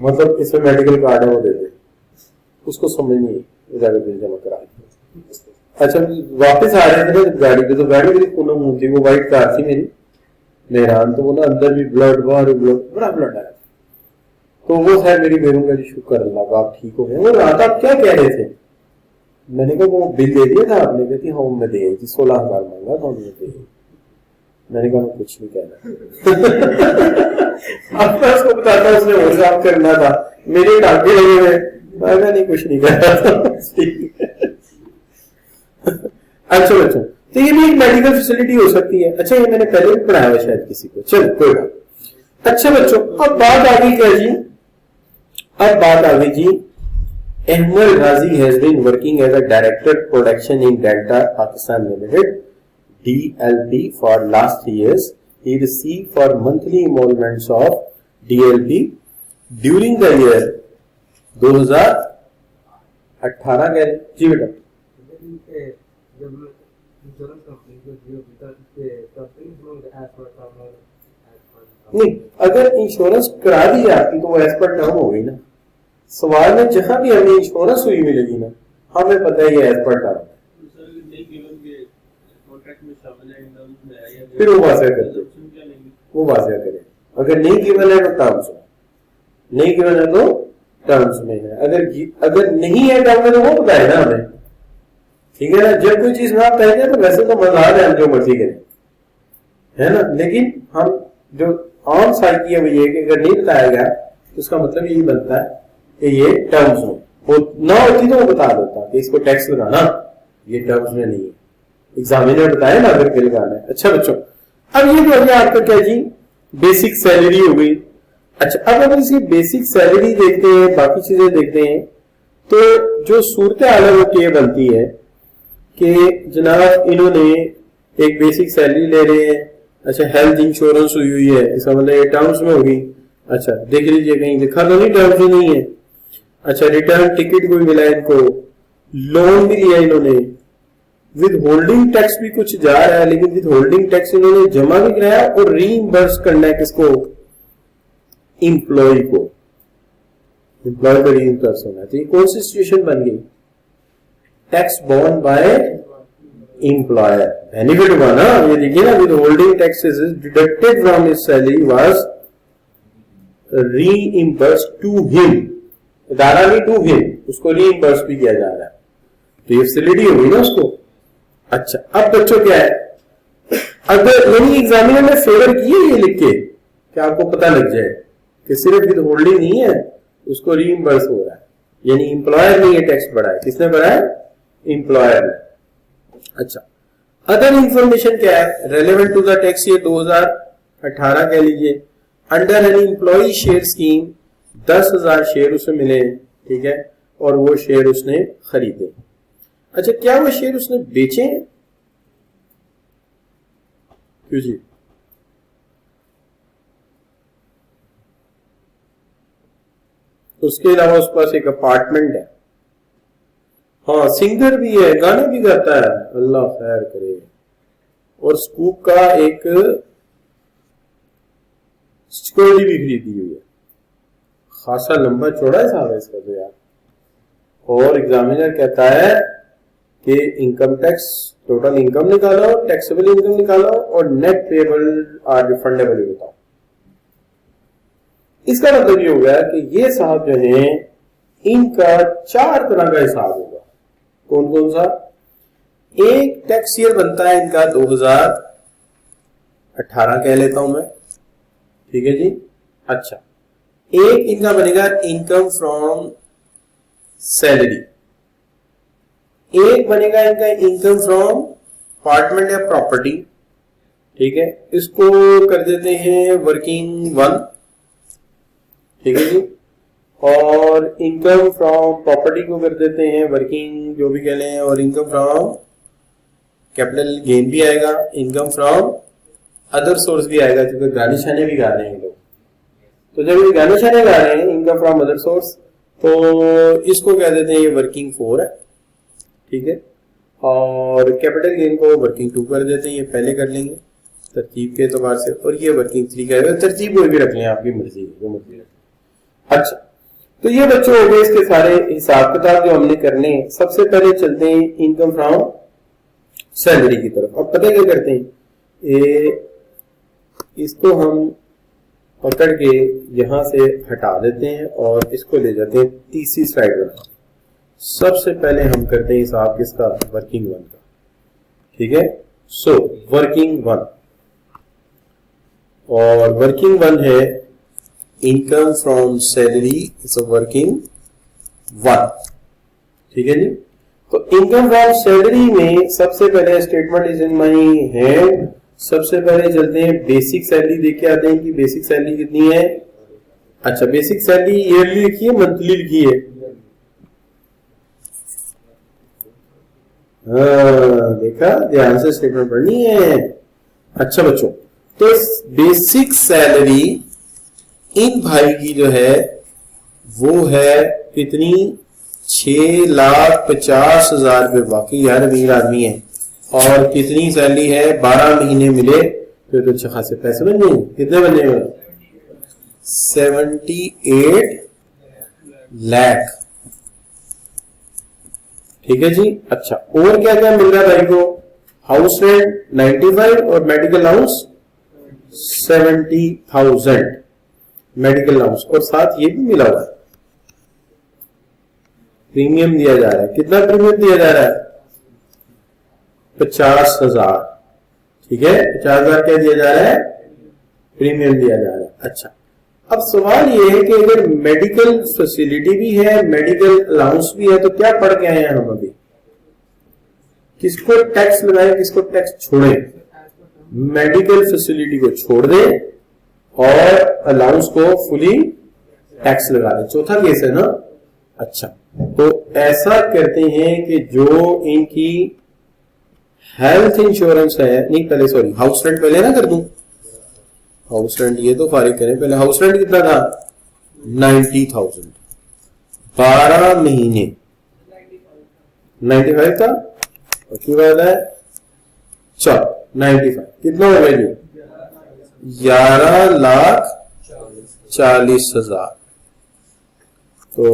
मतलब इसमें मेडिकल कार्ड है वो दे दे, उसको समझ नहीं ज्यादा बिल जमा करा। अच्छा वापस आ रहे थे ना गाड़ी पे, तो गाड़ी मेरी पूनम मुंह थी, वो व्हाइट कार थी मेरा, तो वो ना अंदर भी ब्लड, बाहर ब्लड, बड़ा ब्लड आया। तो वो है मेरी बेगम का शुक्र अल्लाह आप ठीक हो गए। वो रात आप क्या कह रहे थे? मैंने कहा वो बिल दे दिया था आपने? कहती हाँ मैं दे थी, 16,000 मांगा था उन्होंने दे। मैंने कहा मैं कुछ नहीं कहना। अब मैं उसको बताता उसने वो साफ करना था, मेरे डांटे लगे हुए, मैं नहीं कुछ नहीं कह रहा था। अच्छा बच्चों, तो ये भी एक मेडिकल फैसिलिटी हो सकती है। अच्छा ये मैंने पहले भी पढ़ाया है शायद किसी को, चलो कोई बात। अच्छा बच्चों अब बात आ गई क्या जी, अब बात आ गई जी, Ahmed Ghazi has been working as a director production in Delta Pakistan limited DLP for last 3 years. He received for monthly enrollments of DLP during the year 2018 कह रहे जी बेटा। नहीं अगर इंश्योरेंस करा दी आपकी तो वो एज पर टर्म हो गई ना। सवाल में जहां भी हमें इंश्योरेंस हुई मिलेगी ना, हमें पता है ये एज पर टर्म, फिर वो वाज़ेह करते, वो वाज़ेह करें। अगर नहीं गिवन है तो टर्म्स में, नहीं गिवन है तो टर्म्स में है। अगर नहीं है टर्म में तो वो बताए ना हमें, ठीक है ना। जब कोई चीज ना कहेंगे तो वैसे तो मजाक है, हम जो मर्जी करें, है ना। लेकिन हम जो आम साइकी है वो ये कि अगर नहीं बताया गया तो उसका मतलब यही बनता है कि ये टर्म्स हो ना होती तो वो बता देता कि इसको टैक्स लगाना ये टर्म्स में नहीं है, एग्जामिनर बताया ना अगर बिल लगाना है। अच्छा बच्चों अब ये जो है आपका क्या जी, बेसिक सैलरी हो गई। अच्छा अब अगर इसकी बेसिक सैलरी देखते हैं, बाकी चीजें देखते हैं, तो जो सूरत हाल है वो ये बनती है कि जनाब इन्होंने एक बेसिक सैलरी ले रहे हैं। अच्छा हेल्थ इंश्योरेंस हुई है, इसका मतलब ये टर्म्स में होगी। अच्छा देख लीजिए कहीं लिखा तो नहीं टर्म्स में नहीं है। अच्छा रिटर्न टिकट कोई मिला इनको, लोन भी लिया इन्होंने, विद होल्डिंग टैक्स भी कुछ जा रहा है, लेकिन विद होल्डिंग टैक्स इन्होंने जमा भी कराया और रीइंबर्स करना है किसको, एम्प्लॉय को, एम्प्लॉय का रीइंबर्स होना है। तो ये कौन सी सिचुएशन बन गई, tax borne by employer, benefit हुआ ना। ये देखिए ना, withholding taxes deducted from his salary was reimburse to him, directly to him, उसको रीइंबर्स भी किया जा रहा है। तो ये फैसिलिटी होगी ना उसको। अच्छा, अब बच्चों क्या है, अगर यानी एग्जामिनर ने फेवर किए ये लिख के कि आपको पता लग जाए कि सिर्फ विद होल्डिंग नहीं है, उसको रीइंबर्स हो रहा है, यानी एम्प्लॉयर ने ये टैक्स बढ़ाया। किसने बढ़ाया? एम्प्लॉयर ने। अच्छा, अदर इंफॉर्मेशन क्या है relevant to the tax year 2018 कह लीजिए। Under an employee share scheme 10,000 share उसे मिले, ठीक है, और वो शेयर उसने खरीदे। अच्छा, क्या वो शेयर उसने बेचे? क्यों जी? उसके अलावा उसके पास एक अपार्टमेंट है, हाँ, सिंगर भी है, गाना भी गाता है, अल्लाह खैर करे, और स्कूप का एक सिक्योरिटी भी खरीदी हुई है। खासा लंबा चौड़ा है साहब इसका तो यार। और एग्जामिनर कहता है कि इनकम टैक्स टोटल इनकम निकालो, टैक्सेबल इनकम निकालो और नेट पेएबल और रिफंडेबल बताओ। इसका मतलब ये हो गया कि ये साहब जो हैं इनका 4 तरह का हिसाब होगा। कौन कौन सा? एक टैक्स ईयर बनता है इनका 2018 कह लेता हूं मैं, ठीक है जी। अच्छा, एक इनका बनेगा इनकम फ्रॉम सैलरी, एक बनेगा इनका इनकम फ्रॉम अपार्टमेंट या प्रॉपर्टी, ठीक है, इसको कर देते हैं वर्किंग 1, ठीक है जी। और इनकम फ्रॉम प्रॉपर्टी को कर देते हैं वर्किंग जो भी कह लें, और इनकम फ्रॉम कैपिटल गेन भी आएगा, इनकम फ्रॉम अदर सोर्स भी आएगा, क्योंकि गाने शाने भी गा रहे हैं लोग। तो जब ये गाने शाने गा रहे हैं इनकम फ्रॉम अदर सोर्स, तो इसको कह देते हैं ये वर्किंग 4 है, ठीक है। और कैपिटल गेन को वर्किंग 2 कर देते हैं, ये पहले कर लेंगे तरतीब के एतबार से, और ये वर्किंग 3 करेगा। तरतीब कोई भी रख लें, आपकी मर्जी है, जो मर्जी रखें। अच्छा, तो ये बच्चों हो गए इसके सारे हिसाब किताब जो हमने करने हैं। सबसे पहले चलते हैं इनकम फ्रॉम सैलरी की तरफ। अब पता क्या करते हैं, इसको हम पकड़ के यहां से हटा देते हैं और इसको ले जाते हैं तीसरी स्लाइड पर। सबसे पहले हम करते हैं हिसाब किसका? वर्किंग 1 का, ठीक है। सो वर्किंग 1, और वर्किंग 1 है income from salary, it's a working 1, ठीक है जी। तो इनकम फ्रॉम सैलरी में सबसे पहले statement is in my hand. सबसे पहले चलते हैं बेसिक सैलरी देख के आते हैं कि बेसिक सैलरी कितनी है। अच्छा, बेसिक सैलरी ईयरली लिखी है, मंथली लिखी है? हाँ, देखा, ध्यान से स्टेटमेंट पढ़नी है। अच्छा बच्चों, तो बेसिक सैलरी इन भाई की जो है वो है कितनी? 6,50,000 रुपये। वाकई यार अमीर आदमी है। और कितनी सैलरी है? 12 महीने मिले तो अच्छे खासे पैसे बन जाएंगे। कितने बन जाएंगे? 78 लाख, ठीक है जी। अच्छा, और क्या क्या मिल रहा है भाई को? हाउस रेंट 95 और मेडिकल अलाउंस 70,000 मेडिकल अलाउंस, और साथ ये भी मिला हुआ है प्रीमियम दिया जा रहा है। कितना प्रीमियम दिया जा रहा है? 50,000, ठीक है। 50,000 क्या दिया जा रहा है? प्रीमियम दिया जा रहा है। अच्छा, अब सवाल ये है कि अगर मेडिकल फैसिलिटी भी है, मेडिकल अलाउंस भी है, तो क्या पढ़ के आए हैं हम अभी? किसको टैक्स लगाएं, किसको टैक्स छोड़ें? मेडिकल फैसिलिटी को छोड़ दें और अलाउंस को फुली टैक्स लगा दें। चौथा केस है ना। अच्छा, तो ऐसा करते हैं कि जो इनकी हेल्थ इंश्योरेंस है, नहीं पहले सॉरी हाउस रेंट पहले ना कर दूं। हाउस रेंट ये तो फारिग करें पहले। हाउस रेंट कितना था? 90,000, 12 महीने 95 था, और क्यों कहता है? चलो 95 कितना हो गया जी? 11,40,000। तो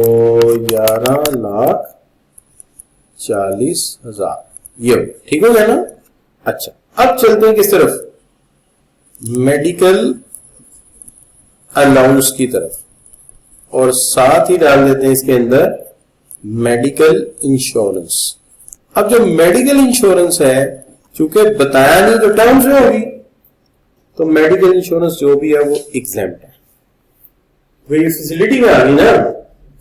11,40,000 ये हो, ठीक हो गया ना। अच्छा, अब चलते हैं किस तरफ? मेडिकल अलाउंस की तरफ, और साथ ही डाल देते हैं इसके अंदर मेडिकल इंश्योरेंस। अब जो मेडिकल इंश्योरेंस है, चूंकि बताया नहीं तो टर्म्स में होगी, तो मेडिकल इंश्योरेंस जो भी है वो एग्जेम्प्ट है। वही फैसिलिटी में आ गई ना।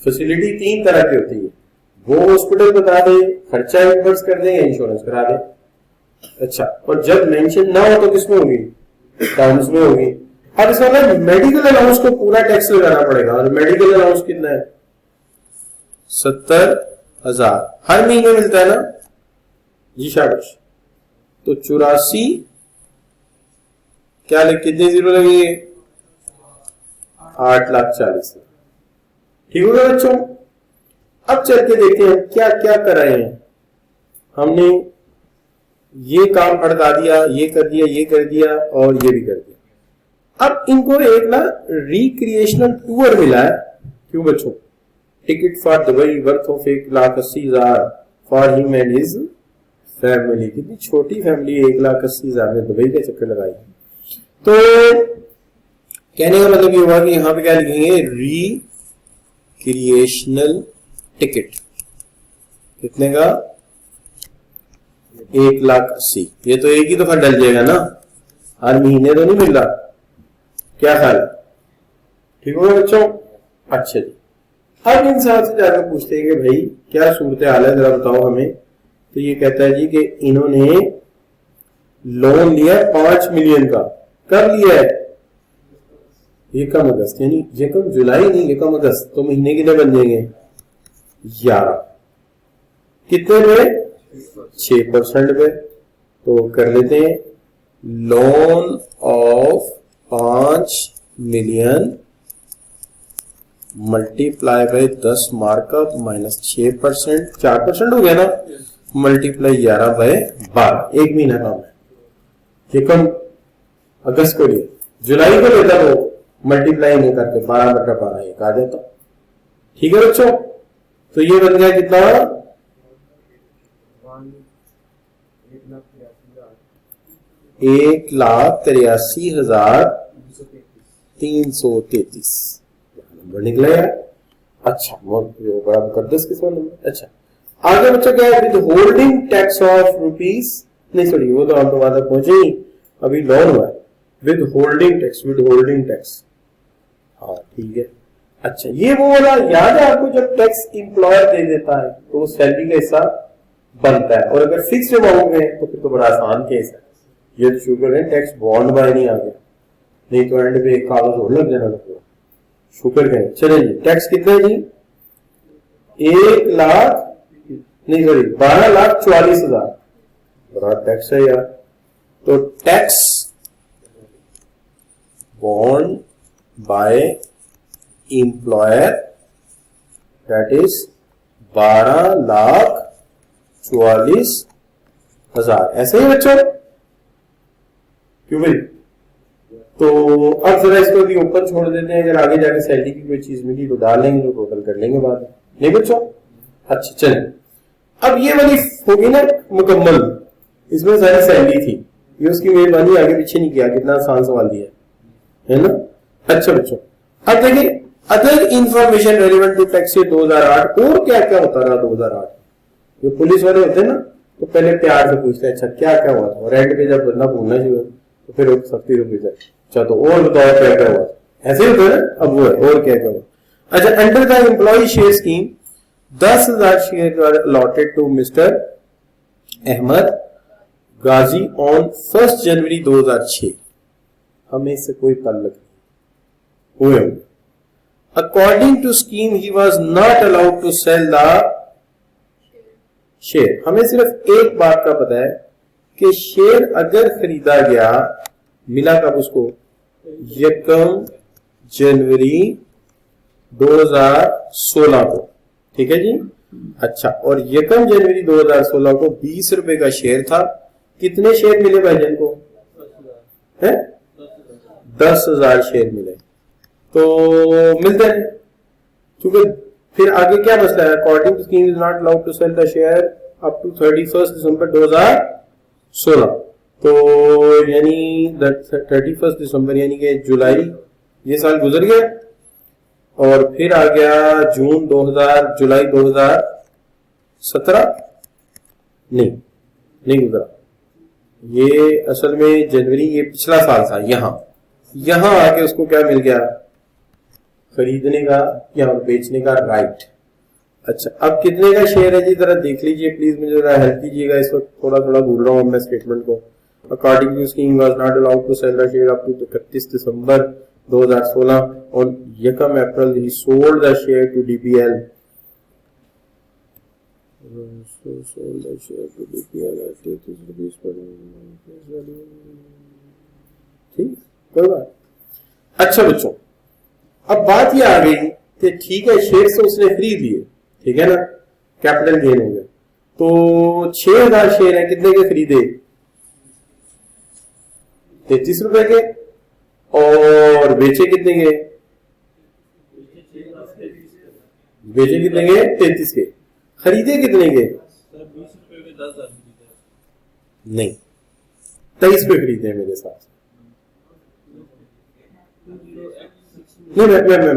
फैसिलिटी 3 तरह की होती है, वो हॉस्पिटल बता दे, खर्चा रिवर्स कर दे या इंश्योरेंस करा दे। अच्छा, और जब मेंशन ना हो तो किसमें होगी? टर्म्स में होगी। अब इसका मतलब मेडिकल अलाउंस को पूरा टैक्स लगाना पड़ेगा, और मेडिकल अलाउंस कितना है? 70,000 हर महीने मिलता है ना जी, शाबाश। तो 84 क्या कितने जीरो लगेंगे? 8,40,000। ठीक हो गया बच्चों। अब चल के देखते हैं क्या क्या कर रहे हैं। हमने ये काम हटा दिया, ये कर दिया, ये कर दिया और ये भी कर दिया। अब इनको एक ना रिक्रिएशनल टूर मिला है। क्यों बच्चों? Ticket for Dubai worth of 1,80,000 for him and his family. कितनी छोटी फैमिली, 1,80,000 में दुबई का चक्कर लगाई। तो कहने का मतलब ये हुआ कि यहां पे क्या लिखेंगे? Recreational ticket. कितने का? 1,80,000। ये तो एक ही दफा डल जाएगा ना, हर महीने तो नहीं मिल रहा। क्या ख्याल? ठीक होगा बच्चों। अच्छा जी, अब इंसान से जाकर पूछते हैं कि भाई क्या सूरत हाल है, जरा बताओ हमें। तो ये कहता है जी कि इन्होंने लोन लिया 5 मिलियन का। कब लिया है? 1 अगस्त, यानी 1 जुलाई नहीं, 1 अगस्त। तो महीने कितने बन जाएंगे? 11। कितने पे? 6% पे। तो कर लेते हैं, loan of 5 million multiply by 10 markup minus 6%, 4% हो गया ना, मल्टीप्लाई 11 बाय 12। 1 महीना काम है। ये कम अगस्त को लिया, जुलाई को लेता वो मल्टीप्लाई नहीं करके 12/12 एक आ जाता। ठीक है बच्चों। तो ये बन गया कितना? 1,83,333 नंबर निकला यार। अच्छा, बड़ा मुकद्दस किस्म नंबर। अच्छा, आगे बच्चों क्या है? With holding tax of rupees, नहीं सॉरी, वो तो आप तो वहां तक पहुंचे ही, अभी लोन हुआ है। With holding tax, with holding tax. हाँ ठीक है। अच्छा, ये वो वाला याद है आपको, जब टैक्स इंप्लॉयर दे देता है तो सैलरी का हिस्सा बनता है, और अगर फिक्स अमाउंट में तो फिर तो बड़ा आसान केस है। ये तो शुक्र है टैक्स बॉन्ड बाय नहीं आ गया, नहीं तो एंड पे एक कागज और लग जाना था। शुक्र करें। चले जी, टैक्स कितना है जी? 12,44,000। बड़ा टैक्स है यार। तो tax bond by employer that is 12,44,000। ऐसे ही बच्चों? क्यों भाई? तो अब जरा इसको भी ओपन छोड़ देते हैं, अगर आगे जाके सैलरी की कोई चीज मिली तो डाल लेंगे, तो टोटल कर लेंगे बाद में, नहीं बच्चों? अच्छा चलें, अब ये वाली होगी ना मुकम्मल, इसमें सारी सैलरी थी, ये उसकी मेहरबानी आगे पीछे नहीं किया, कितना आसान सवाल दिया है ना। अच्छा बच्चों, अब देखिए other information relevant to tax 2008, और क्या क्या होता रहा 2008। जो पुलिस वाले होते हैं ना, तो पहले प्यार से पूछते हैं अच्छा क्या क्या हुआ था, और एंड पे जब बंदा भूलना चाहिए तो फिर सख्ती से पूछता है अच्छा तो और बताओ क्या क्या हुआ। ऐसे ही होता है ना, अब वो है और क्या क्या हुआ। अच्छा, under the employee share scheme 10,000 share allotted to mister Ahmed Ghazi on 1 January 2006। हमें इससे कोई ताल्लुक नहीं हुए। According to scheme he was not allowed to sell the share. हमें सिर्फ एक बात का पता है कि शेयर अगर खरीदा गया, मिला कब उसको? 1 जनवरी 2016 को, ठीक है जी। अच्छा, और 1 जनवरी 2016 को 20 रुपए का शेयर था। कितने शेयर मिले भाईजान को? 10,000 शेयर मिले। तो मिलते हैं, क्योंकि फिर आगे क्या मसला है? According to scheme is not allowed to sell the share up to 31 December 2016। तो यानी 31 दिसंबर यानी कि जुलाई, ये साल गुजर गया, और फिर आ गया जून 2000, जुलाई 2017, नहीं गुजरा। ये असल में जनवरी, ये पिछला साल था। यहां आके उसको क्या मिल गया? खरीदने का या बेचने का राइट। अच्छा, अब कितने का शेयर है जी? जरा देख लीजिए प्लीज, मुझे जरा हेल्प कीजिएगा। इस वक्त थोड़ा थोड़ा भूल रहा हूँ मैं स्टेटमेंट को। According to scheme was not allowed to sell the share up to 31 December 2016। On 1 April he sold the share to DPL. ठीक, कोई बात। अच्छा बच्चों, अब बात ये आ गई कि ठीक है, शेयर से उसने खरीद लिए, ठीक है ना, कैपिटल गेन हो गया। तो 6000 शेयर है, कितने के खरीदे? 33 रुपए के। और बेचे कितने के? बेचे कितने के? 33 के। खरीदे कितने के? 20 रुपए में 10,000 नहीं, 23 पे खरीदे मेरे साथ। नहीं, मैं बता रहा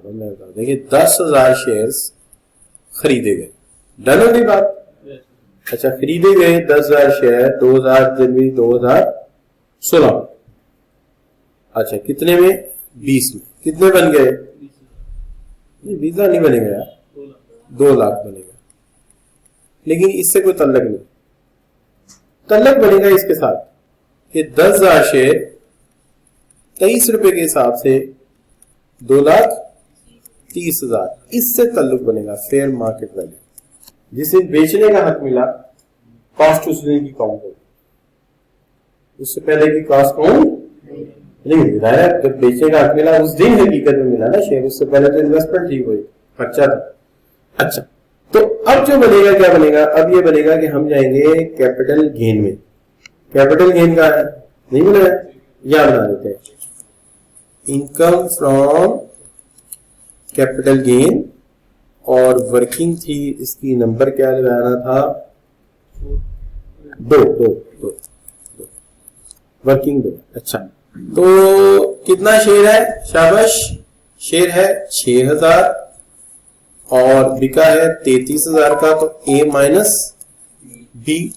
हूं। देखिए, 10,000 शेयर्स खरीदे गए। डन हो गई बात? अच्छा, खरीदे गए 10,000 शेयर 2000 जनवरी 2016। अच्छा, कितने में? 20 में। कितने बन गए? 20 नहीं बनेगा यार, 2 लाख बनेगा। लेकिन इससे कोई तल्लक नहीं। तल्लक बनेगा इसके साथ कि 10,000 शेयर 23 रुपए के हिसाब से 2,30,000, इससे तल्लुक बनेगा फेयर मार्केट वैल्यू। जिसे बेचने का हक मिला, कॉस्ट उस दिन की काउंट होगी, उससे पहले की कॉस्ट काउंट नहीं मिला है। जब बेचने का हक मिला उस दिन हकीकत में मिला ना शेयर, उससे पहले तो इन्वेस्टमेंट ही हुई, खर्चा था। अच्छा, तो अब जो बनेगा क्या बनेगा? अब ये बनेगा कि हम जाएंगे कैपिटल गेन में। कैपिटल गेन का है नहीं बना है, या बना देते हैं इनकम फ्रॉम कैपिटल गेन। और वर्किंग थी इसकी, नंबर क्या लगाना था? 2 वर्किंग 2। अच्छा, तो कितना शेयर है? शाबाश, शेयर है 6000 और बिका है 33,000 का। तो ए माइनस बी,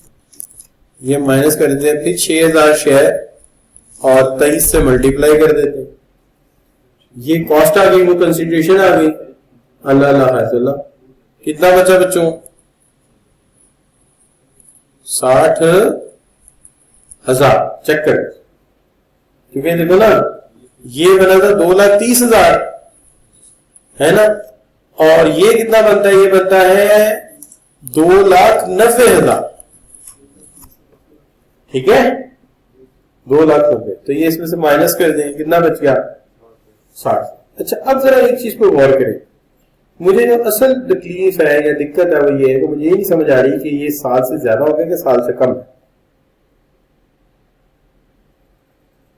ये माइनस कर देते हैं। फिर 6000 शेयर और 23 से मल्टीप्लाई कर देते हैं। ये कॉस्ट आ गई, वो कंसिडरेशन आ गई। अल्लाह, कितना बचा बच्चों? 60,000। चेक कर, क्योंकि देखो ना, ये बना था 2,30,000 है ना, और ये कितना बनता है? ये बनता है 2,90,000। ठीक है, 2,90,000। तो ये इसमें से माइनस कर दें, कितना बच गया? 60। अच्छा, अब जरा एक चीज को गौर करें। मुझे जो असल तकलीफ है या दिक्कत है वो ये है कि मुझे ये नहीं समझ आ रही कि ये साल से ज्यादा हो गया कि साल से कम है।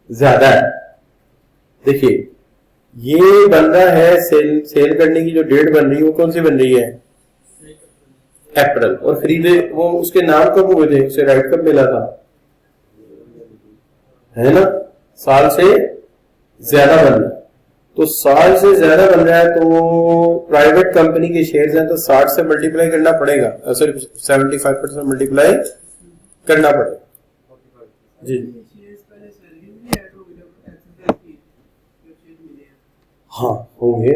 ज्यादा है। देखिए, ये बन रहा है सेल करने की जो डेट बन रही है वो कौन सी बन रही है? अप्रैल। और खरीदे वो उसके नाम कब हुए थे? उसे राइट कब मिला था? है ना, साल से ज्यादा बन रहा है। तो साल से ज्यादा बन रहा है तो प्राइवेट कंपनी के शेयर्स हैं, तो 60 से मल्टीप्लाई करना पड़ेगा, सॉरी 75% मल्टीप्लाई करना पड़ेगा। जी, हाँ होंगे,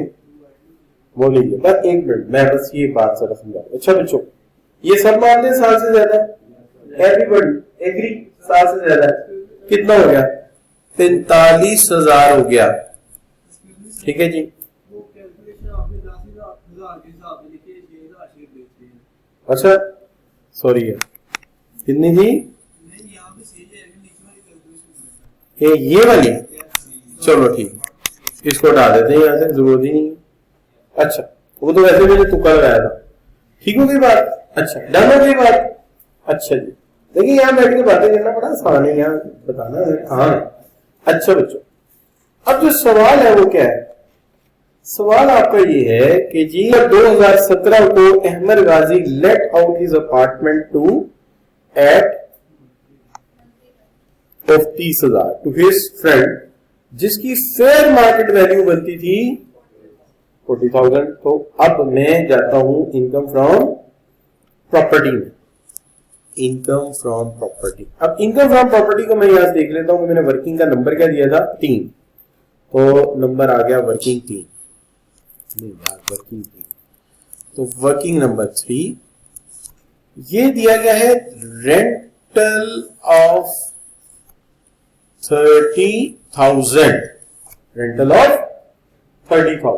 वो लीजिए। बस एक मिनट, मैं बस ये बात जरा समझा। अच्छा बच्चों, ये सब मानते हैं साल से ज्यादा? Everybody agree? साल से ज्यादा कितना हो गया? 45,000 हो गया। ठीक है जी, अच्छा सॉरी है, कितनी थी? ये वाली, चलो ठीक, इसको हटा देते हैं यहाँ से, जरूरत ही नहीं है। अच्छा, वो तो वैसे मैंने तुक्का लगाया था। ठीक हो गई बात? अच्छा, डन हो गई बात? अच्छा जी, देखिए यहाँ बैठ के बातें करना बड़ा आसान है, यहाँ बताना कहाँ है। अच्छा बच्चों, अब जो सवाल है वो क्या है? सवाल आपका ये है कि जी 2017 को Ahmed Ghazi let out his apartment to at of 30,000 to his friend, जिसकी फेयर मार्केट वैल्यू बनती थी 40,000। तो अब मैं जाता हूं इनकम फ्रॉम प्रॉपर्टी में। Income from property. अब इनकम फ्रॉम प्रॉपर्टी को मैं यहां से देख लेता हूं कि मैंने वर्किंग का नंबर क्या दिया था 3, तो नंबर आ गया वर्किंग 3, नहीं यार वर्किंग 3, तो वर्किंग नंबर 3 ये दिया गया है रेंटल ऑफ 30,000, रेंटल ऑफ 30,000,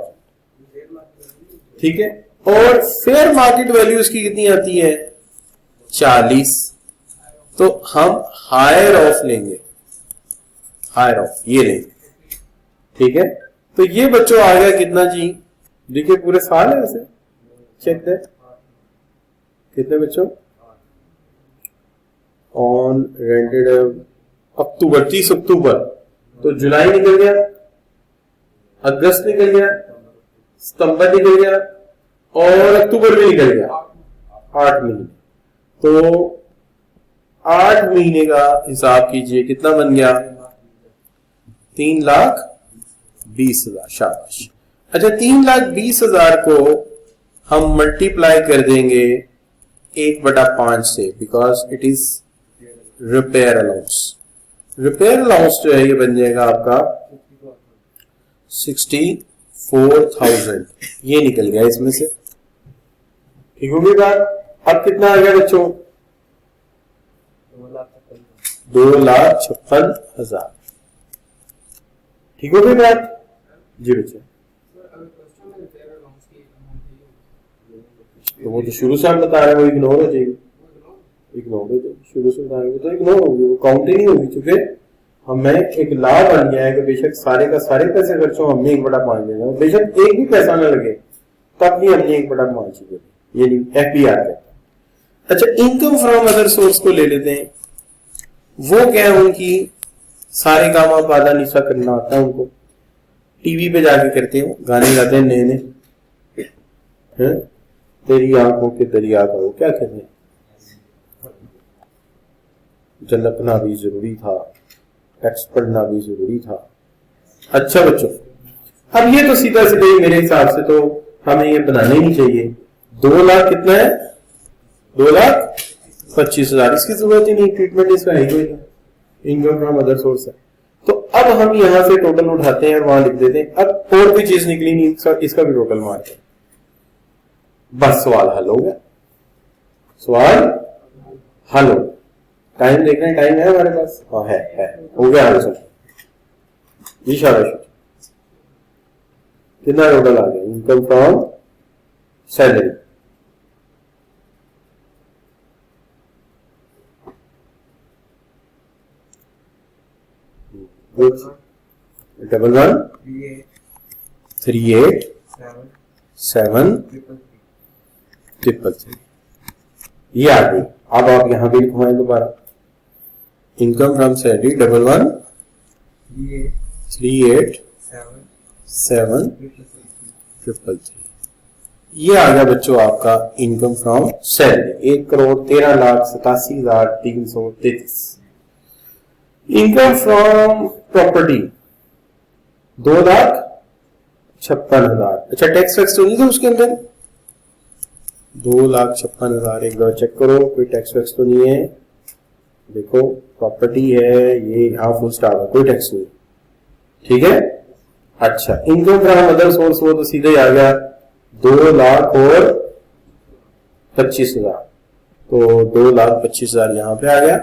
ठीक है। और फेयर मार्केट वैल्यू इसकी कितनी आती है 40, तो हम हायर ऑफ लेंगे, हायर ऑफ ये लेंगे, ठीक है। तो ये बच्चों आ गया कितना जी, देखिए पूरे साल है वैसे, चेक दैट कितने बच्चों ऑन रेंटेड अक्टूबर, 30 अक्टूबर, तो जुलाई निकल गया, अगस्त निकल गया, सितंबर निकल गया और अक्टूबर भी निकल गया, 8 महीने। तो 8 महीने का हिसाब कीजिए कितना बन गया 3,20,000, शाबाश। अच्छा 3,20,000 को हम मल्टीप्लाई कर देंगे 1/5 से, because it is repair allowance. Repair allowance जो है ये बन जाएगा आपका 64,000, ये निकल गया इसमें से, ठीक हो गई बात। अब कितना आ गया बच्चों 2,56,000, ठीक हो गई बात जी बच्चे। तो वो तो शुरू से हम बता रहे हैं वो इग्नोर हो जाएगी, इग्नोर हो जाएगी, शुरू से बता रहे हैं तो इग्नोर होगी, वो काउंट ही नहीं होगी, क्योंकि हमें एक लाभ बन गया है कि बेशक सारे का सारे पैसे खर्च हो, हमने 1/5 देना, बेशक एक भी पैसा ना लगे तब भी हमने 1/5 ही देना, ये FBR कहता है। अच्छा इनकम फ्रॉम अदर सोर्स को ले लेते हैं, वो क्या है उनकी सारे काम आप आधा निशा करना आता है उनको, टीवी पे जाके करते हो, गाने गाते हैं नए नए, तेरी आंखों के दरिया का वो क्या कहते हैं, झलकना भी जरूरी था, टेक्स्ट पढ़ना भी जरूरी था। अच्छा बच्चों अब ये तो सीधा सीधा ही मेरे हिसाब से तो हमें ये बनाना ही नहीं चाहिए। 2 लाख कितना है 2,25,000, इसकी जरूरत ही नहीं, ट्रीटमेंट इसका है कोई नहीं, इनकम फ्रॉम अदर सोर्स है। तो अब हम यहां से टोटल उठाते हैं और वहां लिख देते हैं। अब और कोई चीज निकली नहीं, इसका भी टोटल मारते हैं, बस सवाल हल हो गया, सवाल हल हो। टाइम देख रहे हैं, टाइम है हमारे पास, हाँ है हो गया आंसर जी, शाबाश। कितना टोटल आ गया इनकम फ्रॉम सैलरी, डबल 1 3 8 7 3 ये आ गई। अब आप यहां भी लिखवाएं दोबारा, इनकम फ्रॉम सैलरी 1 1 3 8 7 3 ये आ गया बच्चों आपका income from salary 1,13,87,333। Income from property 2,56,000। अच्छा टैक्स वैक्स तो नहीं था उसके अंदर, 2,56,000 एक बार चेक करो, कोई टैक्स वैक्स तो नहीं है, देखो प्रॉपर्टी है ये, यहां फुल स्टॉप है, कोई टैक्स नहीं, ठीक है। अच्छा इनकम फ्रॉम अदर सोर्स वो तो सीधे ही आ गया 2,25,000, तो 2,25,000 यहां पे आ गया।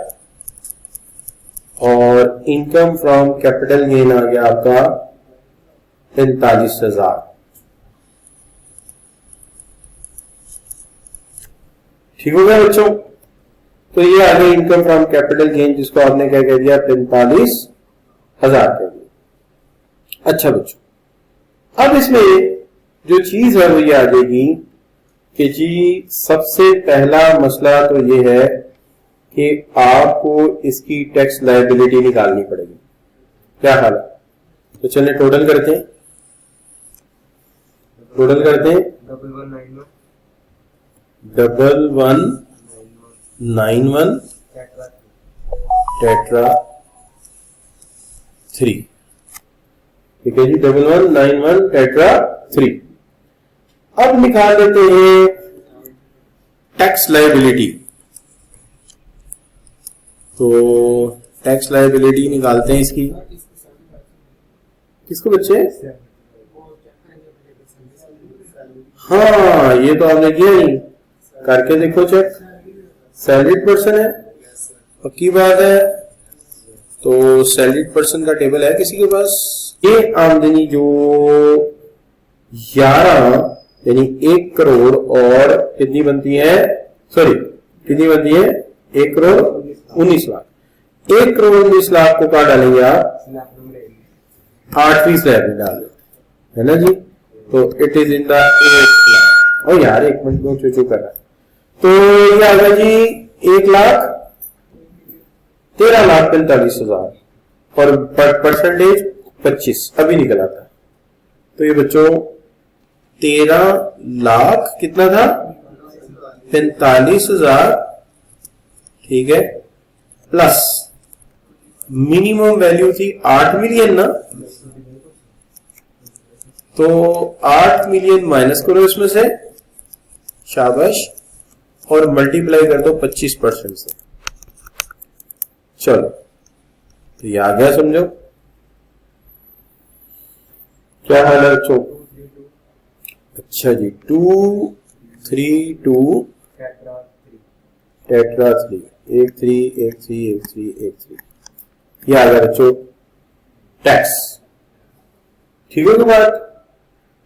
और इनकम फ्रॉम कैपिटल गेन आ गया आपका 45,000, ठीक हो गया बच्चों। तो ये आ गया इनकम फ्रॉम कैपिटल गेन, जिसको आपने क्या कह दिया 45,000 कह दिया। अच्छा बच्चों अब इसमें जो चीज है वो ये आ जाएगी कि जी सबसे पहला मसला तो ये है कि आपको इसकी टैक्स लायबिलिटी निकालनी पड़ेगी। क्या हाल है, तो चलिए टोटल करते हैं, टोटल करते हैं 1191 टेट्रा 3, ठीक है जी, 1191 टेट्रा 3। अब निकाल लेते हैं टैक्स लायबिलिटी। तो टैक्स लायबिलिटी निकालते हैं इसकी, किसको बच्चे? हाँ ये तो आपने किया नहीं, करके देखो चेक। सैलरीड पर्सन है, पक्की बात है। तो सैलरीड पर्सन का टेबल है किसी के पास? ये आमदनी जो 11 यानी 1 करोड़ और कितनी बनती है, सॉरी कितनी बनती है, 1 करोड़ 19 लाख। 1 करोड़ 19 लाख को कहा डालेंगे आप? 8वीं स्लैब में डाल देते है ना जी। तो it is in the 8th slab. और यार 1 मिनट में चूचू कर रहा है। तो ये आ गया जी 1,13,45,000 और परसेंटेज 25 अभी निकल आता है। तो ये बच्चों 13 लाख कितना था, 45,000, ठीक है, प्लस मिनिमम वैल्यू थी 8 मिलियन ना, तो 8 मिलियन माइनस करो इसमें से, शाबाश, और मल्टीप्लाई कर दो 25% से। चलो तो ये आ गया, समझो क्या हाल है बच्चों? अच्छा जी 2 3 2 टेट्रा 3 1 3 1 3 1 3 1 3, ये आ गया बच्चों टैक्स। ठीक है तो बात।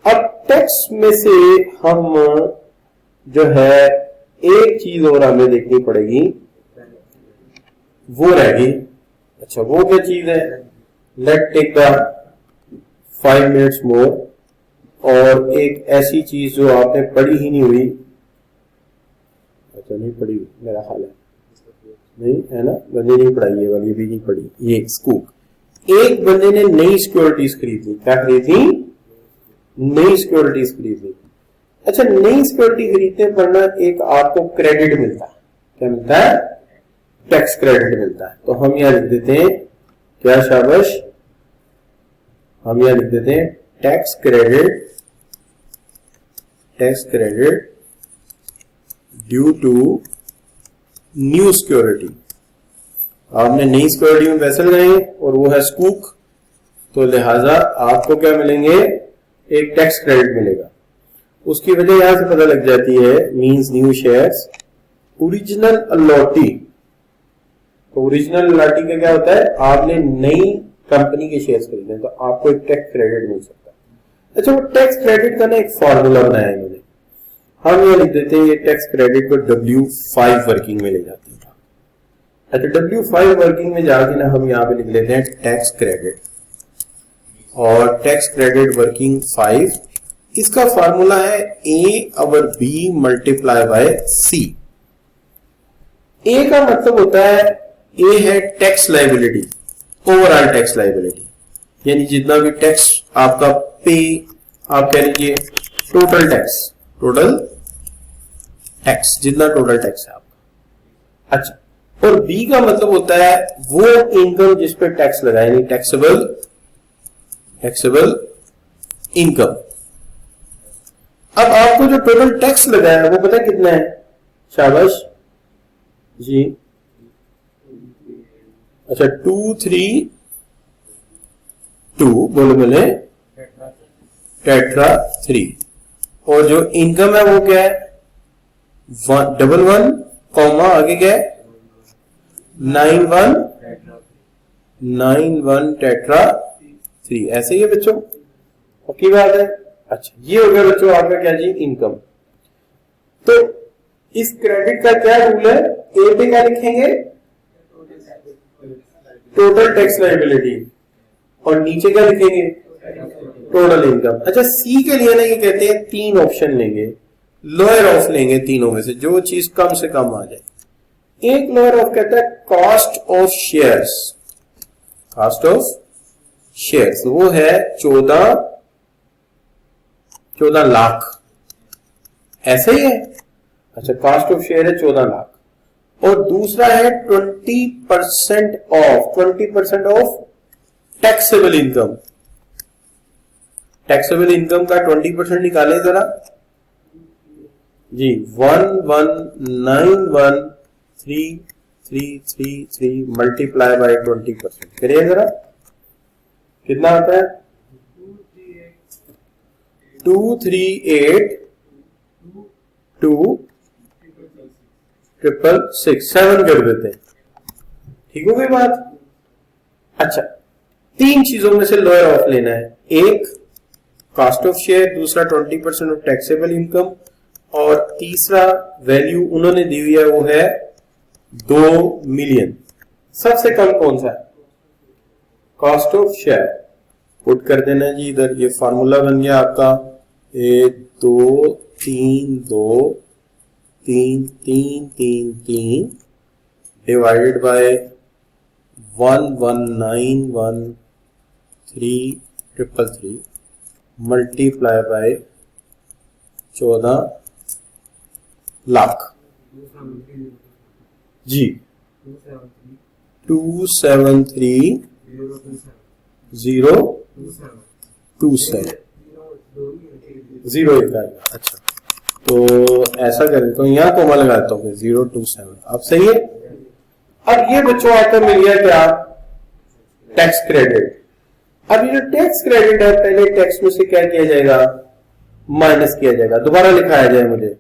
अब टैक्स में से हम जो है एक चीज और हमें देखनी पड़ेगी, वो रहेगी। अच्छा वो क्या चीज है? Let take the 5 minutes more. और एक ऐसी चीज जो आपने पढ़ी ही नहीं हुई, अच्छा नहीं पढ़ी मेरा ख्याल है, नहीं है ना, बंदे नहीं पढ़ाई है वाली भी नहीं पढ़ी, ये स्कूक। एक बंदे ने नई सिक्योरिटीज खरीदी, क्या खरीदी? नई सिक्योरिटीज खरीदी। अच्छा नई सिक्योरिटी खरीदने पर ना एक आपको क्रेडिट मिलता है, क्या मिलता है? टैक्स क्रेडिट मिलता है। तो हम यहां लिख देते हैं क्या, शाबाश, हम यहां लिख देते हैं tax credit due to new security. आपने नई सिक्योरिटी में पैसे लगाए और वो है स्कूक, तो लिहाजा आपको क्या मिलेंगे? एक टैक्स क्रेडिट मिलेगा। उसकी वजह यहां से पता लग जाती है, means new shares original allottee. तो ओरिजिनल अलॉटी का क्या होता है? आपने नई कंपनी के शेयर्स खरीदे तो आपको एक टैक्स क्रेडिट मिल सकता है। अच्छा वो टैक्स क्रेडिट का ना एक फॉर्मूला बनाया इन्होंने, हम ये लिख देते हैं ये टैक्स क्रेडिट को W5 वर्किंग में ले जाते हैं। अच्छा W5 वर्किंग में जाके ना हम यहाँ पे लिख लेते हैं टैक्स क्रेडिट, और टैक्स क्रेडिट वर्किंग 5, इसका फॉर्मूला है A/B multiply by C। A का मतलब होता है, A है tax liability, overall tax liability, यानी जितना भी टैक्स आपका पे, आप कह लीजिए टोटल टैक्स जितना टोटल टैक्स है आपका। अच्छा और बी का मतलब होता है वो इनकम जिस पे टैक्स लगाए, यानी टैक्सेबल इनकम। अब आपको जो टोटल टैक्स लगाया है वो पता है कितना है? शाबाश जी, अच्छा 2 3 2 बोले टेट्रा 3, और जो इनकम है वो क्या है? 111 कॉमा आगे क्या है? 91 टेट्रा 3, ऐसे ही है बच्चों, पक्की बात है। अच्छा ये हो गया बच्चों आपका क्या जी? इनकम। तो इस क्रेडिट का क्या रूल है? ए पे क्या लिखेंगे? टोटल टैक्स लायबिलिटी, और नीचे क्या लिखेंगे? Total income. अच्छा सी के लिए ना ये कहते हैं 3 ऑप्शन लेंगे, लोअर ऑफ लेंगे, तीनों में से जो चीज कम से कम आ जाए। एक लोअर ऑफ कहता है कॉस्ट ऑफ शेयर्स, वो है 14 लाख, ऐसे ही है। अच्छा कॉस्ट ऑफ शेयर है 14 लाख, और दूसरा है 20% of taxable income. Taxable income का 20% निकालें जरा जी, 119136 333 मल्टीप्लाई बाय 20%, करिए जरा, कितना आता है? 238,2,666 7 कर देते हैं, ठीक हो गई बात। अच्छा, तीन चीजों में से लोअर ऑफ लेना है, एक कॉस्ट ऑफ शेयर, दूसरा 20% ऑफ टैक्सेबल इनकम, और तीसरा वैल्यू उन्होंने दी हुई है वो है 2 मिलियन। सबसे कम कौन सा है? Cost of share. पुट कर देना जी इधर, ये फार्मूला बन गया आपका 1 2 3 2 3 3 3 3 divided by 1191333 multiply by 14 lakh जी, 273,027 जीरो एक आएगा। अच्छा, तो ऐसा कर देता हूँ, यहाँ कोमा लगाता हूँ 027, अब सही है। अब ये बच्चों आपको मिल गया क्या? Tax credit. अब ये जो टैक्स क्रेडिट है, पहले टैक्स में से क्या किया जाएगा? माइनस किया जाएगा। दोबारा लिखाया जाए मुझे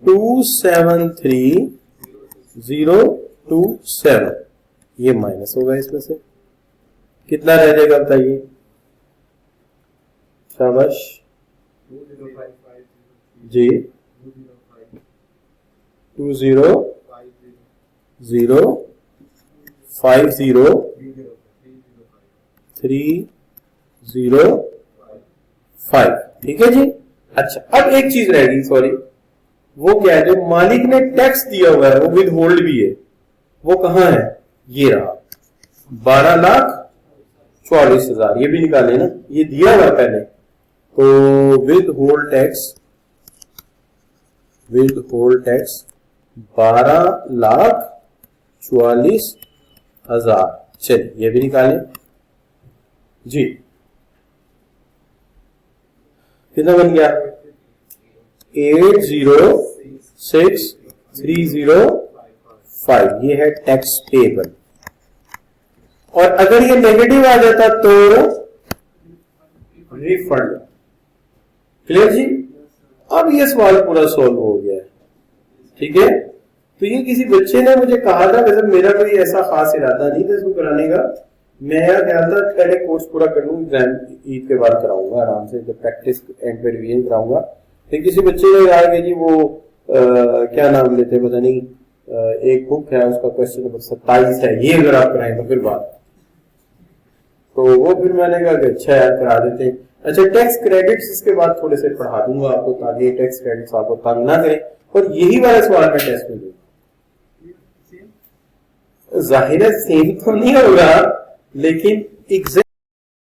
273,027, ये माइनस होगा, इसमें से कितना रह जाएगा बताइए? शाबाश जी, 2,050,305, ठीक है जी। अच्छा, अब एक चीज रहेगी, सॉरी, वो क्या है? जो मालिक ने टैक्स दिया हुआ है वो विद होल्ड भी है, वो कहां है? ये रहा 12,44,000, ये भी निकाले ना, ये दिया हुआ पहले, तो विद होल्ड टैक्स 12,44,000, चलिए ये भी निकालें जी। कितना बन गया? 806,305, ये है टैक्स पेबल। और अगर ये नेगेटिव आ जाता तो रिफंड। क्लियर जी? अब ये सवाल पूरा सॉल्व हो गया है, ठीक है। तो ये किसी बच्चे ने मुझे कहा था, वैसे मेरा कोई ऐसा खास इरादा नहीं था इसको कराने का, मैं ख्याल था पहले कोर्स पूरा कर लूँ, एग्जाम ईद के बाद कराऊंगा आराम से, जब प्रैक्टिस एंड पे रिवीजन कराऊंगा। फिर किसी बच्चे ने कहा कि जी वो क्या नाम लेते पता नहीं, एक बुक है उसका क्वेश्चन नंबर 27 है, ये अगर आप कराएं तो फिर बात, तो वो फिर मैंने कहा कि अच्छा यार करा देते हैं। अच्छा, टैक्स क्रेडिट्स इसके बाद थोड़े से पढ़ा दूंगा आपको, ताकि टैक्स क्रेडिट्स आपको तंग ना करें, और यही वाला सवाल मैं टेस्ट में दूंगा। जाहिर है सेम तो नहीं होगा, लेकिन एग्जैक्ट